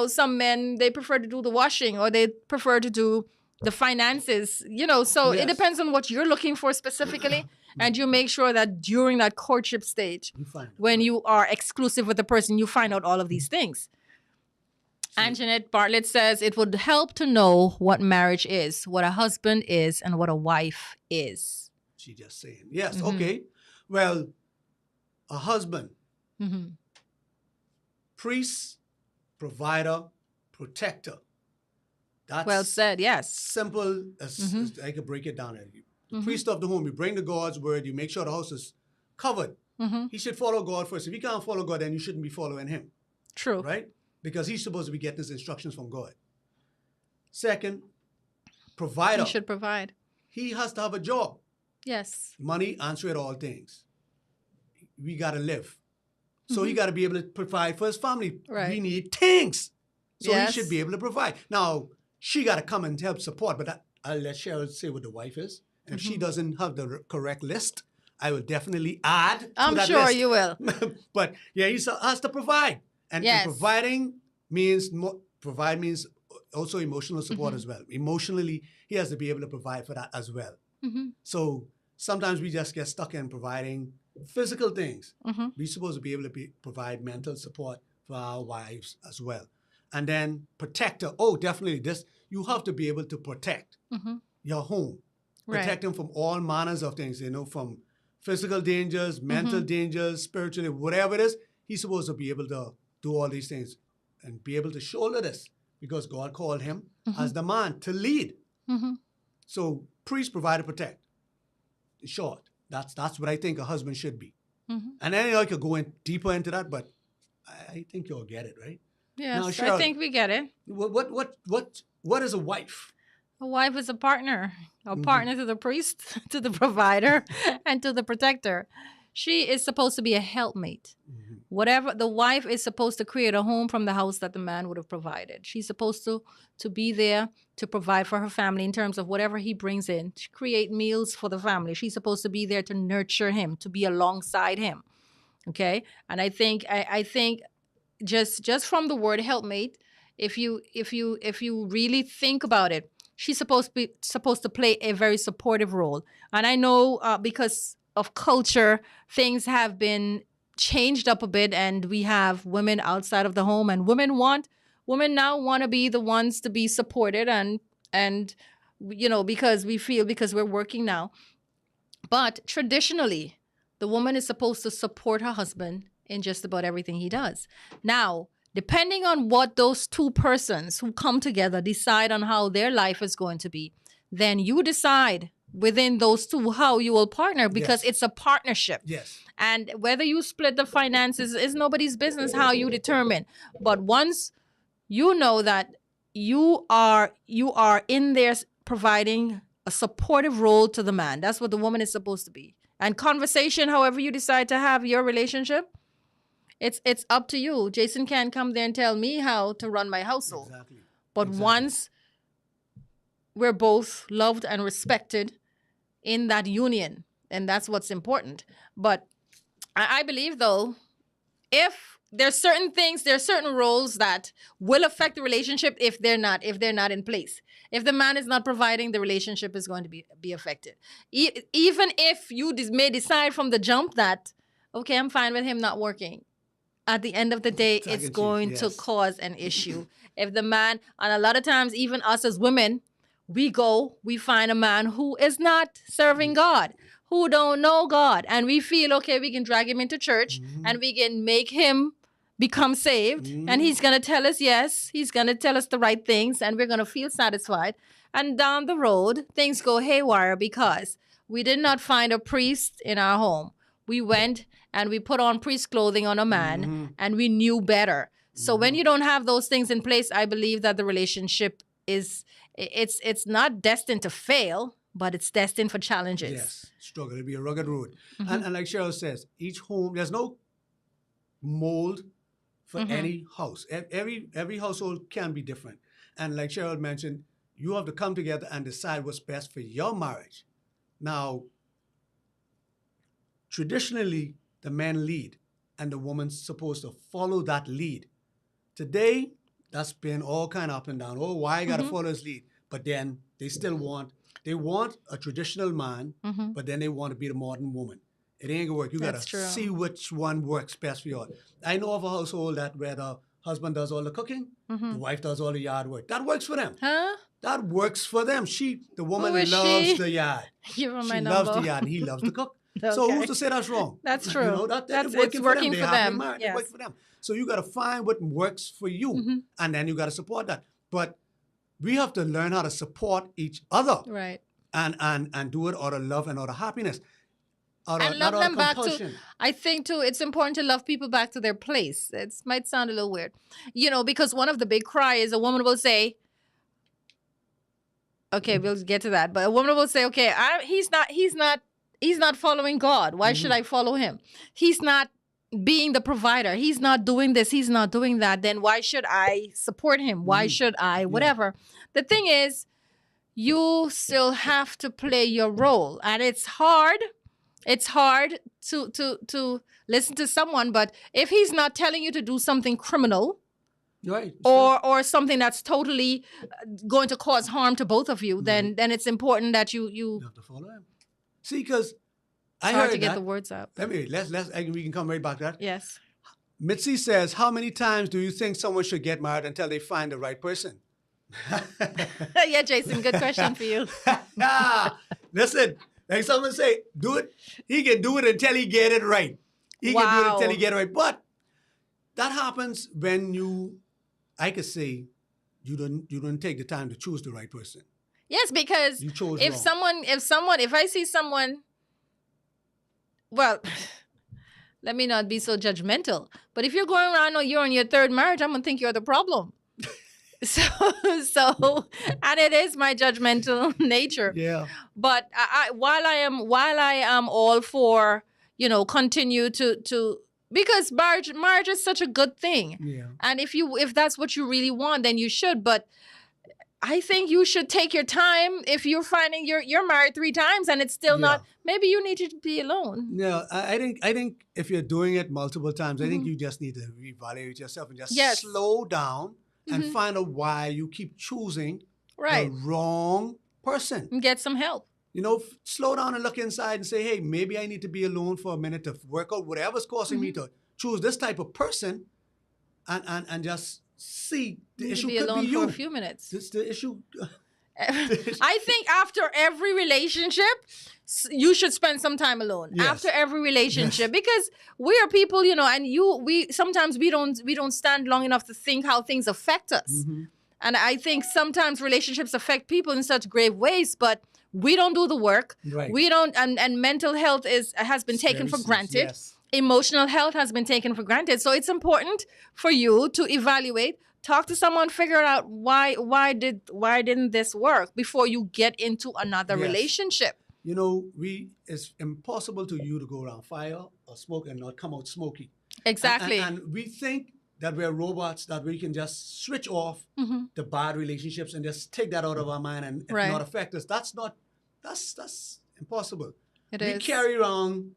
some men, they prefer to do the washing or they prefer to do the finances, so it Yes. depends on what you're looking for specifically. And you make sure that during that courtship stage, you find it. when you are exclusive with the person, you find out all of these things. Anjanette Bartlett says it would help to know what marriage is, what a husband is, and what a wife is. She just saying yes. Mhm. Okay, well, a husband, Mm-hmm. priest, provider, protector. That's Well said. Yes. simple as, Mhm. as I could break it down. The Mhm. priest of the home, you bring the God's word, you make sure the house is covered. Mm-hmm. He should follow God first. If he can't follow God, then you shouldn't be following him, True. right? Because he's supposed to be getting his instructions from God. Second, provider. You should provide. He has to have a job. Yes. Money answers all things. We got to live. So he Mhm. got to be able to provide for his family. Right. We need things. So Yes. he should be able to provide. Now, she got to come and help support, but I'll let Cheryl say what the wife is. And if she Mhm. doesn't have the correct list, I will definitely add to I'm that sure list. you will. But yeah, he has to provide. And Yes. providing means also emotional support Mhm. as well. Emotionally, he has to be able to provide for that as well. Mm-hmm. So sometimes we just get stuck in providing physical things. Mm-hmm. We're supposed to be able to provide mental support for our wives as well. And then protector. Oh, definitely this. You have to be able to protect Mm-hmm. your home. Right. Protect them from all manners of things, from physical dangers, mental Mhm. dangers, spiritually, whatever it is. He's supposed to be able to do all these things and be able to shoulder this because God called him as the man to lead. Mm-hmm. So priest, provider, protect. In short, that's what I think a husband should be. Mm-hmm. And then I could go in deeper into that, but I think you'll get it, right? Yes, Now, I Cheryl- think we get it. What is a wife? A wife is a partner Mhm. partner to the priest, to the provider, and to the protector. She is supposed to be a helpmate. Whatever the wife is supposed to create a home from the house that the man would have provided. She's supposed to be there to provide for her family in terms of whatever he brings in, to create meals for the family. She's supposed to be there to nurture him, to be alongside him. Okay? And I think just from the word helpmate, if you really think about it, she's supposed to play a very supportive role. And I know because of culture, things have been changed up a bit, and we have women outside of the home, and women now want to be the ones to be supported, and because because we're working now. But traditionally, the woman is supposed to support her husband in just about everything he does. Now, depending on what those two persons who come together decide on how their life is going to be, then you decide within those two how you will partner, because Yes. it's a partnership. Yes. And whether you split the finances is nobody's business how you determine. But once you know that you are in there providing a supportive role to the man, that's what the woman is supposed to be. And conversation, however you decide to have your relationship, it's up to you. Jason can't come there and tell me how to run my household. Exactly. But Exactly. once we're both loved and respected in that union, and that's what's important. But I believe, though, if there's certain roles that will affect the relationship if they're not in place. If the man is not providing, the relationship is going to be affected. Even if you may decide from the jump that, okay, I'm fine with him not working, at the end of the day, Tag it's in chief, going to yes. cause an issue. If the man, and a lot of times, even us as women, we find a man who is not serving God, who don't know God, and we feel, okay, we can drag him into church and we can make him become saved, and he's going to tell us yes, he's going to tell us the right things, and we're going to feel satisfied. And down the road, things go haywire because we did not find a priest in our home. We went and we put on priest clothing on a man, and we knew better. So when you don't have those things in place, I believe that the relationship it's not destined to fail, but it's destined for challenges. Yes. Struggle. It'll be a rugged road. And like Cheryl says, each home, there's no mold for any house. Every household can be different. And like Cheryl mentioned, you have to come together and decide what's best for your marriage. Now, traditionally, the man lead and the woman's supposed to follow that lead. Today, that's been all kind of up and down. Oh, why I gotta follow his lead? But then they still want a traditional man, but then they want to be the modern woman. It ain't gonna work. You That's gotta true. see which one works best for you. I know of a household where the husband does all the cooking, the wife does all the yard work. That works for them. Huh? That works for them. The woman Who is loves she? the yard. Give her She my loves number. the yard, and he loves to cook. So Okay. who's to say that's wrong? That's You true. know, It's working working They for happily them. married. It Yes. works for them. So you got to find what works for you, and then you got to support that. But we have to learn how to support each other, Right. and do it out of love and out of happiness, And not love out them of back to, compulsion. I think too, it's important to love people back to their place. It might sound a little weird, because one of the big cry is a woman will say, okay, we'll get to that, but a woman will say, okay, he's not following God. Why should I follow him? He's not being the provider. He's not doing this. He's not doing that. Then why should I support him? Why should I? Whatever. The thing is, you still have to play your role, and it's hard. It's hard to listen to someone, but if he's not telling you to do something criminal Right. or something that's totally going to cause harm to both of you, then it's important that you You have to follow him. See, because I it's hard heard to get that. the words out. We can come right back to that. Yes. Mitzi says, how many times do you think someone should get married until they find the right person? Yeah, Jason, good question for you. Listen, like someone say, do it. He can do it until he get it right. He can do it until he get it right. But that happens when I could say, you don't take the time to choose the right person. Yes, because You chose if wrong. if I see someone, well, let me not be so judgmental, but if you're going around or you're on your third marriage, I'm gonna think you're the problem. So, and it is my judgmental nature. Yeah. But while I am all for, continue to because marriage is such a good thing. Yeah. And if that's what you really want, then you should. But I think you should take your time. If you're finding you're married 3 times and it's still not, maybe you need to be alone. No, I think if you're doing it multiple times, I think you just need to reevaluate yourself and just slow down and find out why you keep choosing Right. the wrong person. And get some help. Slow down and look inside and say, hey, maybe I need to be alone for a minute to work out whatever's causing me to choose this type of person and just see the Need to issue be could alone be for you. a few minutes. This the issue. I think after every relationship, you should spend some time alone. Yes. After every relationship, because we are people, and we sometimes we don't stand long enough to think how things affect us. Mm-hmm. And I think sometimes relationships affect people in such grave ways, but we don't do the work. Right. We don't, and mental health has been taken for granted. Yes. Emotional health has been taken for granted. So it's important for you to evaluate, talk to someone, figure out why didn't this work before you get into another Yes. relationship. It's impossible to you to go around fire or smoke and not come out smoky. Exactly. And we think that we're robots, that we can just switch off the bad relationships and just take that out of our mind and it Right. not affect us. That's impossible. It we is. carry around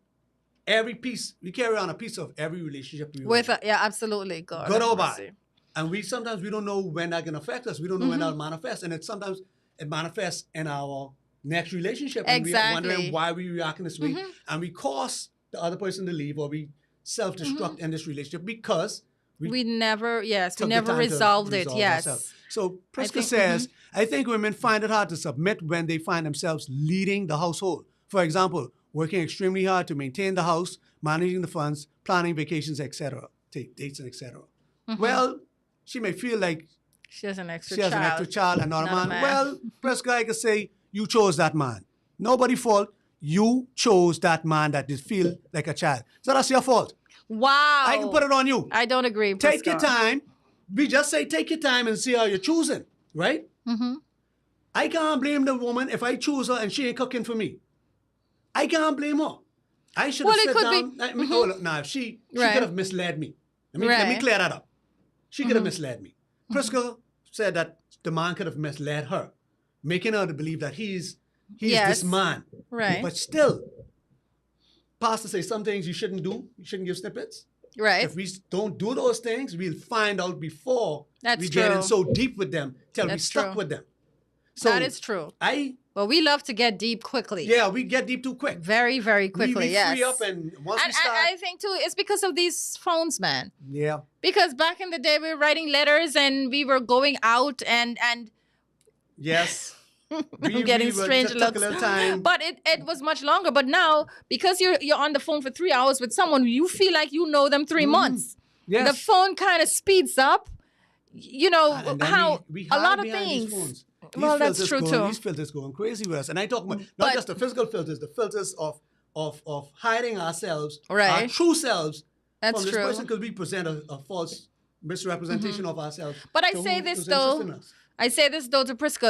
we carry around a piece of every relationship we With have. yeah, absolutely. God Good have or mercy. bad. And sometimes we don't know when that can affect us. We don't know when that'll manifest. And sometimes it manifests in our next relationship. And we're Exactly. wondering why we react in this way. And we cause the other person to leave or we self-destruct in this relationship because We never took the never time to resolved it. resolve Yes. ourselves. So Priska think- says, I think women find it hard to submit when they find themselves leading the household. For example, working extremely hard to maintain the house, managing the funds, planning vacations, etc., take dates, and etc. Well, she may feel like She has an extra she has child. an extra child and not a Not a man. man. Well, Priska, I could say you chose that man. Nobody fault. You chose that man that did feel like a child. So that's your fault. Wow. I can put it on you. I don't agree. Take your Prisca. time. We just say take your time and see how you're choosing, right? I can't blame the woman if I choose her and she ain't cooking for me. I can't blame her. I should have Well, it sat could be- down. Oh, look, now, if she Right. could have misled me. Let me Right. clear that up. She could have misled me. Priska said that the man could have misled her, making her to believe that he's Yes. this man. Right. But still, pastor say some things you shouldn't do. You shouldn't give snippets. Right. If we don't do those things, we'll find out before That's we get in true. so deep with them till we That's stuck true. with them. So That is true. Well, we love to get deep quickly. we get deep too quick. Very, very quickly. We Yes. free up and once we And start, I think too, it's because of these phones, man. yeah, Because back in the day, we were writing letters and we were going out and yes. I'm getting strange took looks. a little time. But it was much longer. But now, because you're on the phone for 3 hours with someone, you feel like you know them 3 months. Yes. The phone kind of speeds up. You know And then how we a hide lot of behind these things. phones. These Well, that's filters true going- too. These filters going crazy with us, and I talk about not But- just the physical filters, the filters of hiding ourselves, our Right. true selves That's from this true. person, because we present a false misrepresentation of ourselves. But I to say who this, is though. interested in us. I say this though to Prisca.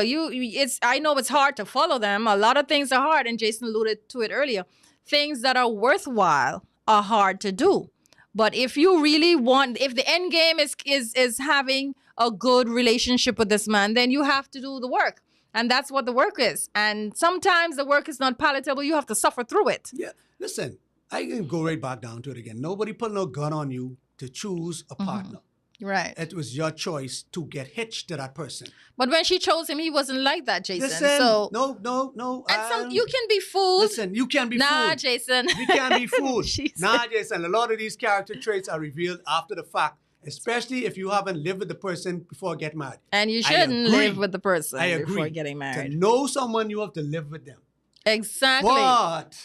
I know it's hard to follow them. A lot of things are hard, and Jason alluded to it earlier. Things that are worthwhile are hard to do. But if you really want, if the end game is having a good relationship with this man, then you have to do the work. And that's what the work is. And sometimes the work is not palatable. You have to suffer through it. Yeah, listen, I can go right back down to it again. Nobody put no gun on you to choose a partner. Right. It was your choice to get hitched to that person. But when she chose him, he wasn't like that, Jason. Listen, So no. and you can be fooled. Listen, you can be Nah, fooled. Jason. We can't be fooled. She Nah, said- Jason, a lot of these character traits are revealed after the fact, especially if you haven't lived with the person before getting married. And you I shouldn't agree. live with the person I agree. before getting To married. know someone, you have to live with them. Exactly. But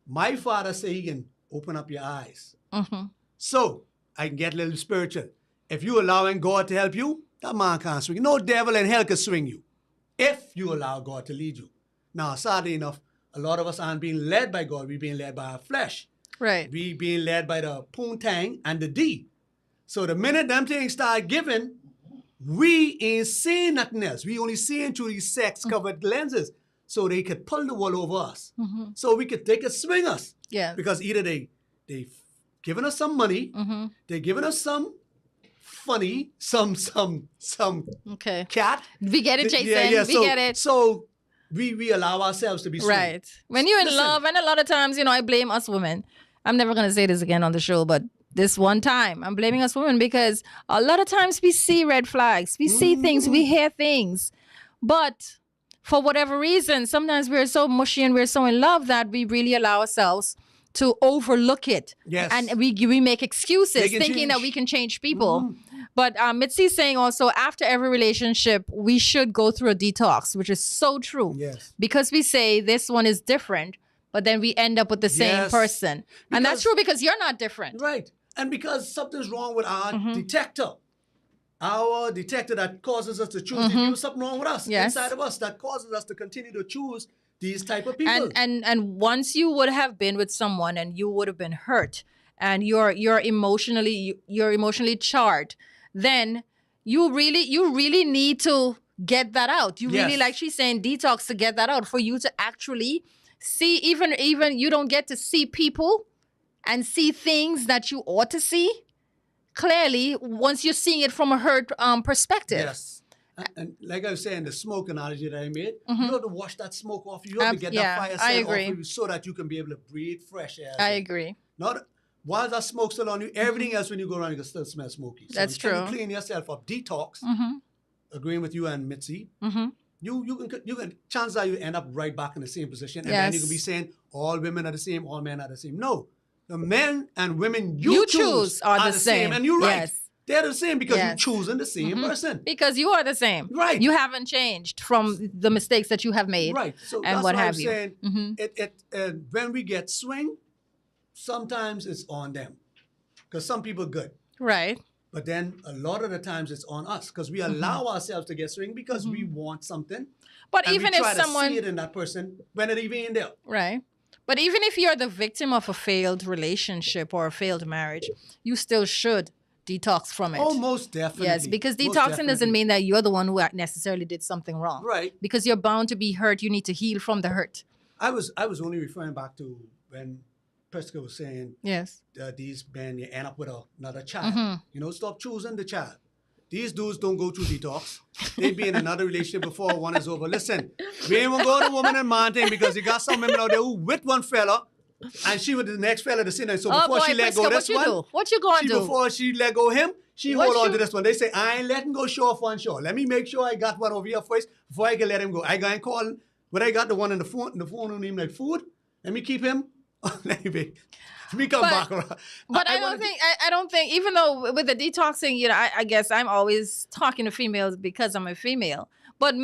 my father say he can open up your eyes. Mm-hmm. So I can get a little spiritual. If you allowing God to help you, that man can't swing you. No devil in hell can swing you if you allow God to lead you. Now, sadly enough, a lot of us aren't being led by God. We're being led by our flesh. Right. We being led by the poontang and the D. So the minute them things start giving, we ain't seeing nothing else. We only seeing through these sex-covered lenses. So they could pull the wool over us. So they could swing us. Yeah. Because either they've given us some money, they're giving us some funny, some Okay. cat. We get it, Jason. We so, get it. So we allow ourselves to be swung. Right. When you're in Listen. love, and a lot of times, I blame us women. I'm never going to say this again on the show, but This one time. I'm blaming us women because a lot of times we see red flags, we see things, we hear things. But for whatever reason, sometimes we're so mushy and we're so in love that we really allow ourselves to overlook it. Yes. And we make excuses They can thinking that change. we can change people. But Mitzi is saying also after every relationship, we should go through a detox, which is so true. Yes. Because we say this one is different, but then we end up with the same Yes. person. And that's Because- true because you're not different. Right. And because something's wrong with our detector. Our detector that causes us to choose, there's something wrong with us Yes. inside of us that causes us to continue to choose these type of people. And once you would have been with someone and you would have been hurt and you're emotionally charged, then you really need to get that out. You really, Yes. like she's saying, detox to get that out for you to actually see. Even you don't get to see people and see things that you ought to see clearly once you're seeing it from a hurt perspective. Yes. And like I was saying, the smoke analogy that I made, you have to wash that smoke off you. You have to get yeah, that fire I scent off agree. of you so that you can be able to breathe fresh air. I again. agree. Not while that smoke's still on you, everything else when you go around, you can still smell smoky. So That's until true. You clean yourself up, detox. Agreeing with you and Mitzi. You can chances are you end up right back in the same position, and then you Yes. can be saying all women are the same, all men are the same. No, the men and women You choose choose are the same. and you're right. Yes. They're the same because Yes. you're choosing the same person. Because you are the same. Right. You haven't changed from the mistakes that you have made. Right. So And that's what why have I'm you. saying when we get swing, sometimes it's on them because some people good. Right. But then a lot of the times it's on us because we allow ourselves to get swing because we want something. But And even we if try to someone see it in that person when it even ain't there. right. But even if you're the victim of a failed relationship or a failed marriage, you still should detox from it. Oh, most definitely. Yes, because Most detoxing doesn't definitely. mean that you're the one who necessarily did something wrong. Right. Because you're bound to be hurt. You need to heal from the hurt. I was only referring back to when Prescott was saying Yes. these men you end up with another child. Mm-hmm. Stop choosing the child. These dudes don't go through detox. They be in another relationship before one is over. Listen, we ain't gonna go to woman and man thing because you got some women out there who with one fella and she with the next fella to see them. So before she let go Prisca, this one, What you going she to do? before she let go him, she What hold on you- to this one. They say, I ain't letting go show off one show. Let me make sure I got one over here first before I can let him go. I got him calling, but I got the one on the phone who named like food. Let me keep him. Let me come back around. But I wanna don't think, even though with the detoxing, I guess I'm always talking to females because I'm a female. But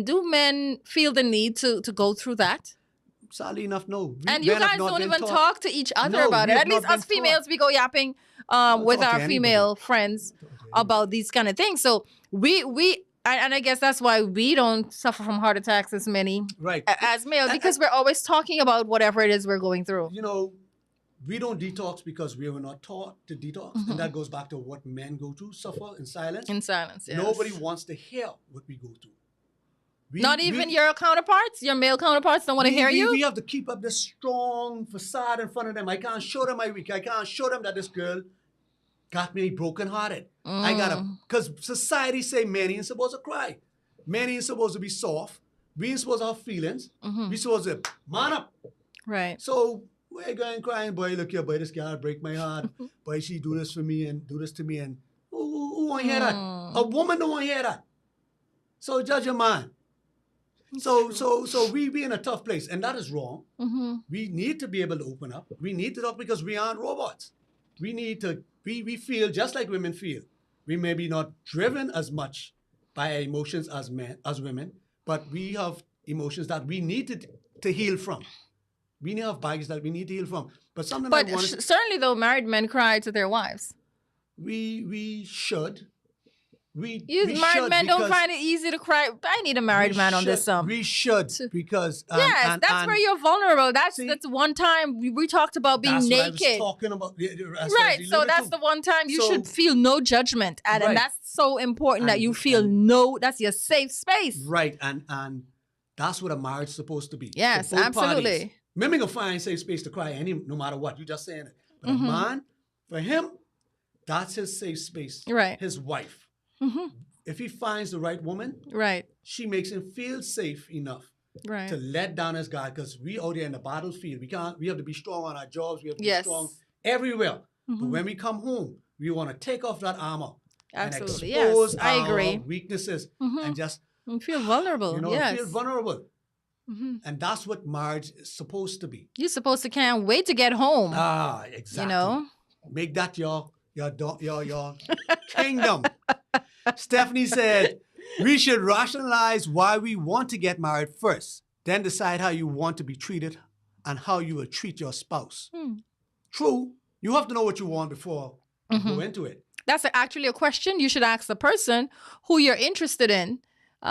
do men feel the need to go through that? Sadly enough, no. And you men have guys not don't been even taught- talk to each other No, about we it. have At least not been us females, we go yapping with talk to our anybody. female friends about these kind of things. So and I guess that's why we don't suffer from heart attacks as many Right. as males, because we're always talking about whatever it is we're going through. We don't detox because we were not taught to detox. And that goes back to what men go through, suffer in silence. In silence, yes. Nobody wants to hear what we go through. Not even your counterparts, your male counterparts don't want to hear you? We have to keep up this strong facade in front of them. I can't show them my weak. I can't show them that this girl got me brokenhearted. I gotta, because society say men ain't supposed to cry. Men ain't supposed to be soft. We ain't supposed to have feelings. We supposed to man up. Right. So we're going crying, boy, look here, boy, this girl break my heart. Boy, she do this for me and do this to me. And who want to hear that? A woman don't want to hear that. So judge your man. So we be in a tough place, and that is wrong. We need to be able to open up. We need to talk because we aren't robots. We need to, we feel just like women feel. We may be not driven as much by our emotions as women, but we have emotions that we need to heal from. We need to have baggage that we need to heal from. But something But I want certainly, though, married men cry to their wives. we should. We Married should men don't because find it easy to cry. I need a married man on this. We should because Yes, that's where you're vulnerable. That's See, one time we talked about being that's naked. what I was talking about. Right, so that's the one time you should feel no judgment, and Right. that's so important that And- you feel that's your safe space. Right, and that's what a marriage is supposed to be. for Yes, both absolutely. parties. Women can find safe space to cry no matter what. You just saying it. But Mm-hmm. a man, for him, that's his safe space. Right. His wife. If he finds the right woman, Right, she makes him feel safe enough right. to let down his guard because we out there in the battlefield. We have to be strong on our jobs. We have to Yes. be strong everywhere. But when we come home, we want to take off that armor Absolutely. and expose Yes, I agree. our weaknesses Mhm. and just, You feel vulnerable. you know, yes. feel vulnerable. Mhm. And that's what marriage is supposed to be. You're supposed to can't wait to get home. Ah, exactly. You know. Make that your kingdom. Stephanie said, we should rationalize why we want to get married first, then decide how you want to be treated and how you will treat your spouse. True. You have to know what you want before you go into it. That's actually a question you should ask the person who you're interested in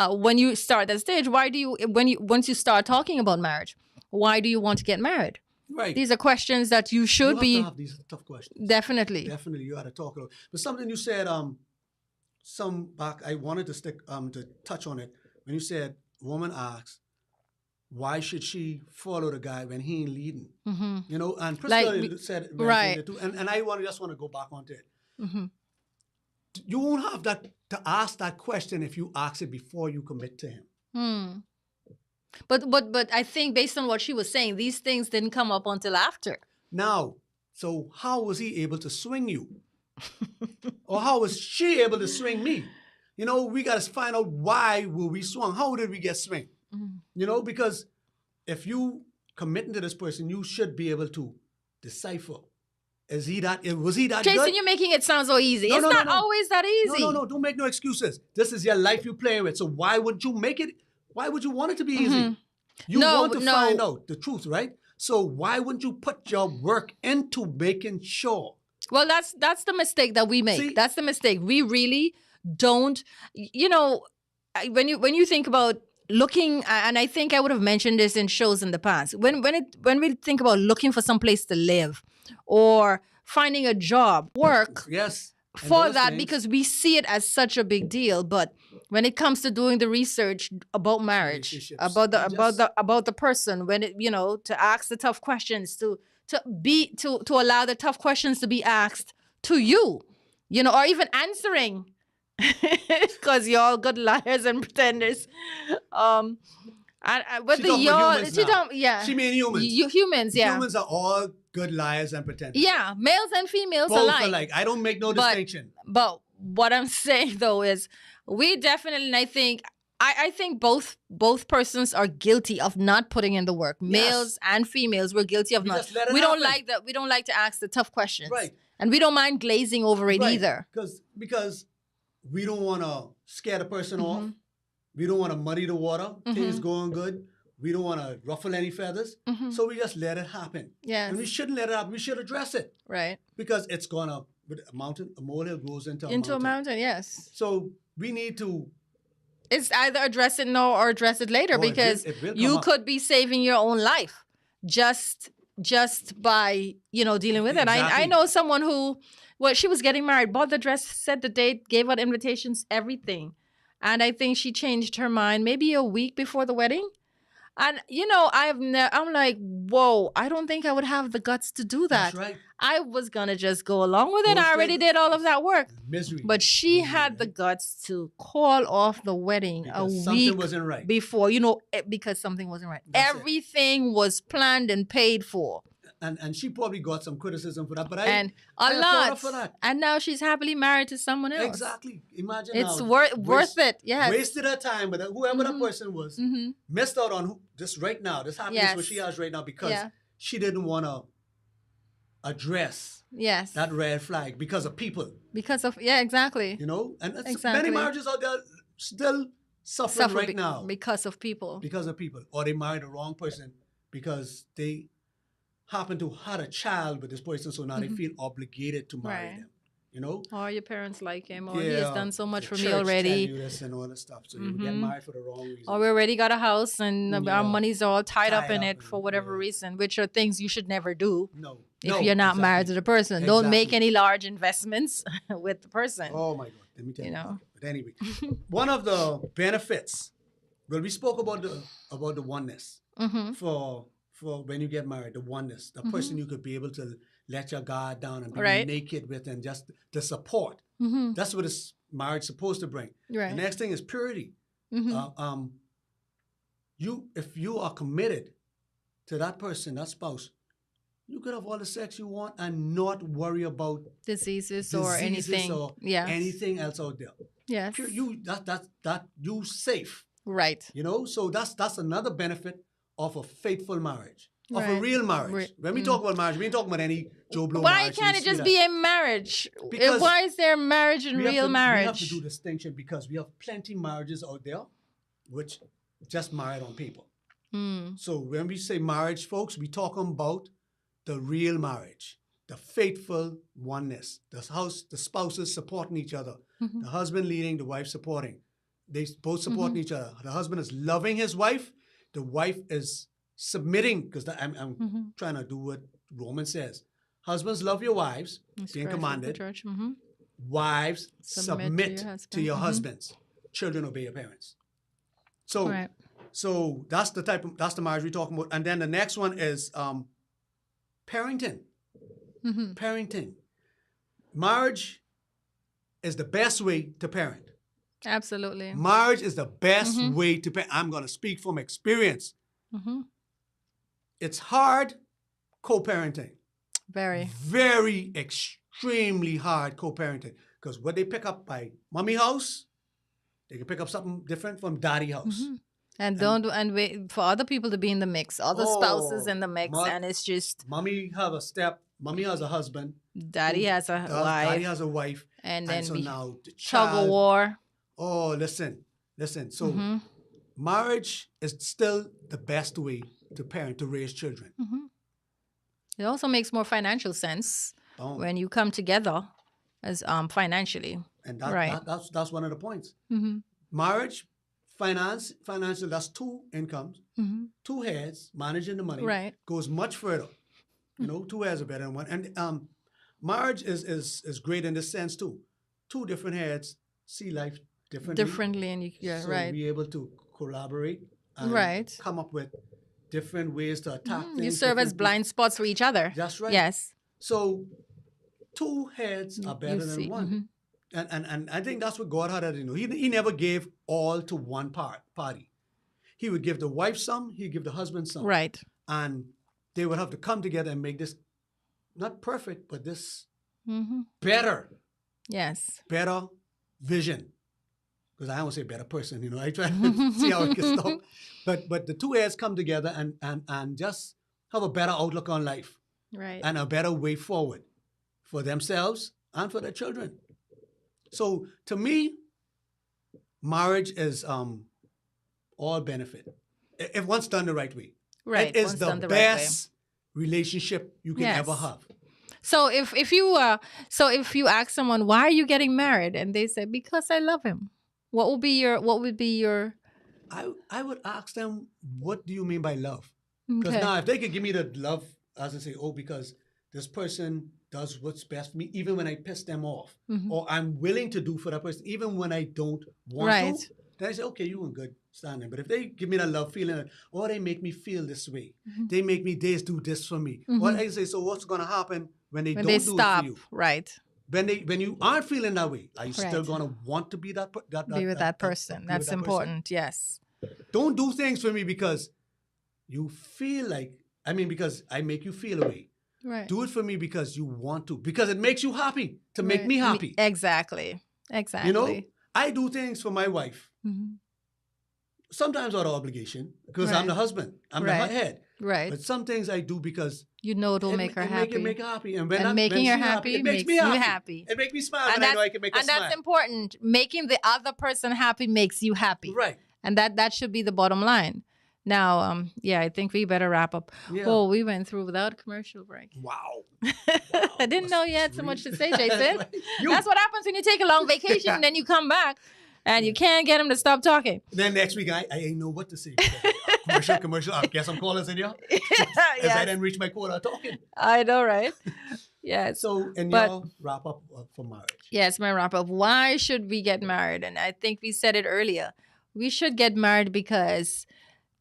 when you start that stage. Why do you, once you start talking about marriage, why do you want to get married? Right. These are questions that you should You have to have these tough questions. Definitely. Definitely, you got to talk about. But something you said, some back, I wanted to to touch on it when you said, woman asks, why should she follow the guy when he ain't leading? You know, and Priscilla said right. it too, and I just want to go back onto it. You won't have that to ask that question if you ask it before you commit to him. But I think based on what she was saying, these things didn't come up until after. Now, so how was he able to swing you? Or how was she able to swing me? You know, we got to find out why were we swung. How did we get swing? You know, because if you committing to this person, you should be able to decipher. Was he that Jason, good? you're making it sound so easy. It's not always that easy. No, don't make no excuses. This is your life you're playing with. So why would you make it? Why would you want it to be easy? You want to find out the truth, right? So why wouldn't you put your work into making sure? Well, that's the mistake that we make. See? That's the mistake. We really don't, you know, when you think about looking, and I think I would have mentioned this in shows in the past, when we think about looking for some place to live or finding a job, work, yes, for that, because we see it as such a big deal. But when it comes to doing the research about marriage, about the person, when it, you know, to ask the tough questions, to allow the tough questions to be asked to you, you know, or even answering, because you're all good liars and pretenders. But the y'all, she don't, yeah, she mean humans. Humans, yeah. Humans are all good liars and pretenders. Yeah, males and females both alike. I don't make no distinction. But what I'm saying though is, we definitely, and I think both persons are guilty of not putting in the work. Yes. Males and females were guilty of not. We don't like that. We don't like to ask the tough questions, right? And we don't mind glazing over it either, because we don't want to scare the person off. We don't want to muddy the water. Things going good. We don't want to ruffle any feathers. So we just let it happen. Yes. And we shouldn't let it happen. We should address it. Right. Because it's going to, with a mountain, a molehill grows into a mountain. Yes. So we need to. It's either address it now or address it later, because it will you could be saving your own life just by, you know, dealing with it. I know someone who, well, she was getting married, bought the dress, set the date, gave out invitations, everything. And I think she changed her mind maybe a week before the wedding. And, you know, I'm like, whoa, I don't think I would have the guts to do that. That's right. I was going to just go along with it. I already did all of that work. Misery. But she had the guts to call off the wedding because a week something wasn't right. before, you know, because something wasn't right. Everything was planned and paid for. And she probably got some criticism for that, but I applaud her for that. And now she's happily married to someone else. Exactly. Imagine it's worth it. Yes. Wasted her time, but whoever that person was missed out on this right now. This happiness what she has right now because she didn't want to address that red flag because of people. Because of exactly. You know, and many marriages out there still suffering right now because of people. Because of people, or they married the wrong person because they happen to had a child with this person, so now they feel obligated to marry them. You know, or your parents like him, or he has done so much for me Tell already. you this and all that stuff, so you get married for the wrong reason. Or we already got a house and our money's all tied up in it for whatever reason, which are things you should never do. No, if you're not married to the person, don't make any large investments with the person. Oh my God, let me tell you. Know. But anyway, one of the benefits. Well, we spoke about the oneness for when you get married, the oneness, the person you could be able to let your guard down and be naked with, and just the support. That's what this marriage is supposed to bring. Right. The next thing is purity. If you are committed to that person, that spouse, You could have all the sex you want and not worry about Diseases or anything. or Yes. anything else out there. Yes. You that you safe. Right. You know, so that's another benefit of a faithful marriage, of a Right. real marriage. Right. When we talk about marriage, we ain't talking about any Joe Blow Why marriage. can't it just be a marriage? Because Why is there marriage and real marriage? We have to do distinction because we have plenty marriages out there which just married on paper. So when we say marriage, folks, we talking about the real marriage, the faithful oneness, the spouses supporting each other, the husband leading, the wife supporting. They both supporting each other. The husband is loving his wife. The wife is submitting, because I'm trying to do what Romans says. Husbands, love your wives, being commanded. Wives, submit to your husbands. Children, obey your parents. So, Right. so that's the marriage we're talking about. And then the next one is parenting. Parenting. Marriage is the best way to parent. Absolutely. Marriage is the best way to parent. I'm going to speak from experience. It's hard co-parenting. Very extremely hard co-parenting. Because what they pick up by mommy house, they can pick up something different from daddy house. And wait for other people to be in the mix, other spouses in the mix, and it's just mommy has a husband, daddy has a wife, daddy has a wife, and then so we now the tug child, of war. Oh, listen. So marriage is still the best way to parent, to raise children. It also makes more financial sense when you come together as financially. And right. that's one of the points. Marriage, financial, that's two incomes, two heads managing the money. Right. Goes much further. You know, two heads are better than one. And marriage is great in this sense too. Two different heads see life differently. And so right. be able to collaborate and Right. come up with different ways to attack things. You serve as blind spots for each other. That's right. Yes. So two heads are better than one. And I think that's what God had to do. He never gave all to one party. He would give the wife some, he'd give the husband some. Right. And they would have to come together and make this, not perfect, but this better vision. Because I don't say better person, I try to see how it gets stuck. But the two heads come together and just have a better outlook on life. Right. And a better way forward for themselves and for their children. So to me, marriage is all benefit. If once done the right way. Right. It is the best relationship you can ever have. So if you ask someone, why are you getting married? And they say, because I love him. What would be your I would ask them, what do you mean by love? Because now if they could give me the love, as I say, because this person does what's best for me, even when I piss them off, or I'm willing to do for that person, even when I don't want to, then I say, okay, you in good standing. But if they give me that love feeling, or they make me feel this way, they make me do this for me. Or I say, so what's going to happen when they don't do stop, it for you? Right. When you aren't feeling that way, are you still going to want to be that person? That's important. Person? Yes. Don't do things for me because you feel like, because I make you feel a way. Right. Do it for me because you want to, because it makes you happy, to make me happy. Exactly. I do things for my wife. Sometimes out of obligation, because I'm the husband. I'm the head. Right. But some things I do because it'll make her happy. Make her happy. And making her happy it makes me you happy. happy. It makes me smile, and I know I can make her smile. And that's important. Making the other person happy makes you happy. Right. And that should be the bottom line. Now, I think we better wrap up. Yeah. Oh, we went through without a commercial break. Wow. I didn't know you had so much to say, Jason. That's what happens when you take a long vacation and then you come back and you can't get him to stop talking. Then next week, I ain't know what to say. Commercial. I guess I'm calling in here. As I didn't reach my quota talking. I know, right? Yes. So, your wrap up for marriage. Yes, my wrap up. Why should we get married? And I think we said it earlier. We should get married because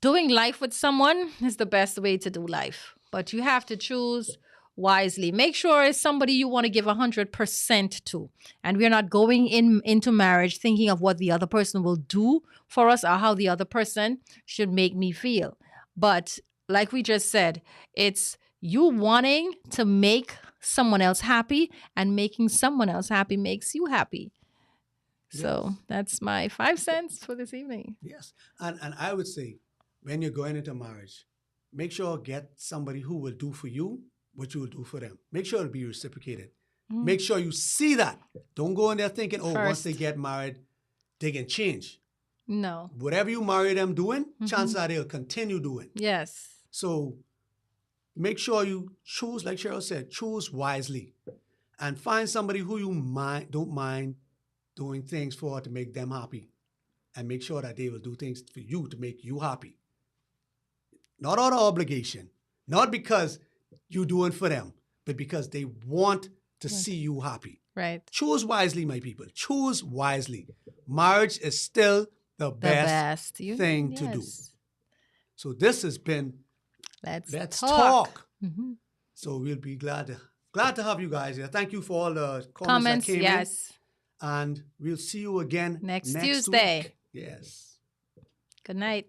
doing life with someone is the best way to do life. But you have to choose wisely. Make sure it's somebody you want to give 100% to. And we're not going into marriage thinking of what the other person will do for us or how the other person should make me feel. But like we just said, it's you wanting to make someone else happy, and making someone else happy makes you happy. So Yes. that's my 5 cents for this evening. Yes. And I would say when you're going into marriage, make sure get somebody who will do for you what you will do for them. Make sure it'll be reciprocated. Mm. Make sure you see that. Don't go in there thinking, oh, once they First. get married, they can change. No. Whatever you marry them doing, Mm-hmm. chances are they'll continue doing. Yes. So make sure you choose, like Cheryl said, choose wisely. And find somebody who you don't mind doing things for to make them happy. And make sure that they will do things for you to make you happy. Not out of obligation. Not because you're doing for them, but because they want to see you happy. Right. Choose wisely, my people. Choose wisely. Marriage is still the best thing to do. So this has been Let's Talk. Mm-hmm. So we'll be glad to have you guys here. Thank you for all the comments that came Yes. in. And we'll see you again Next next Tuesday. week. Yes. Good night.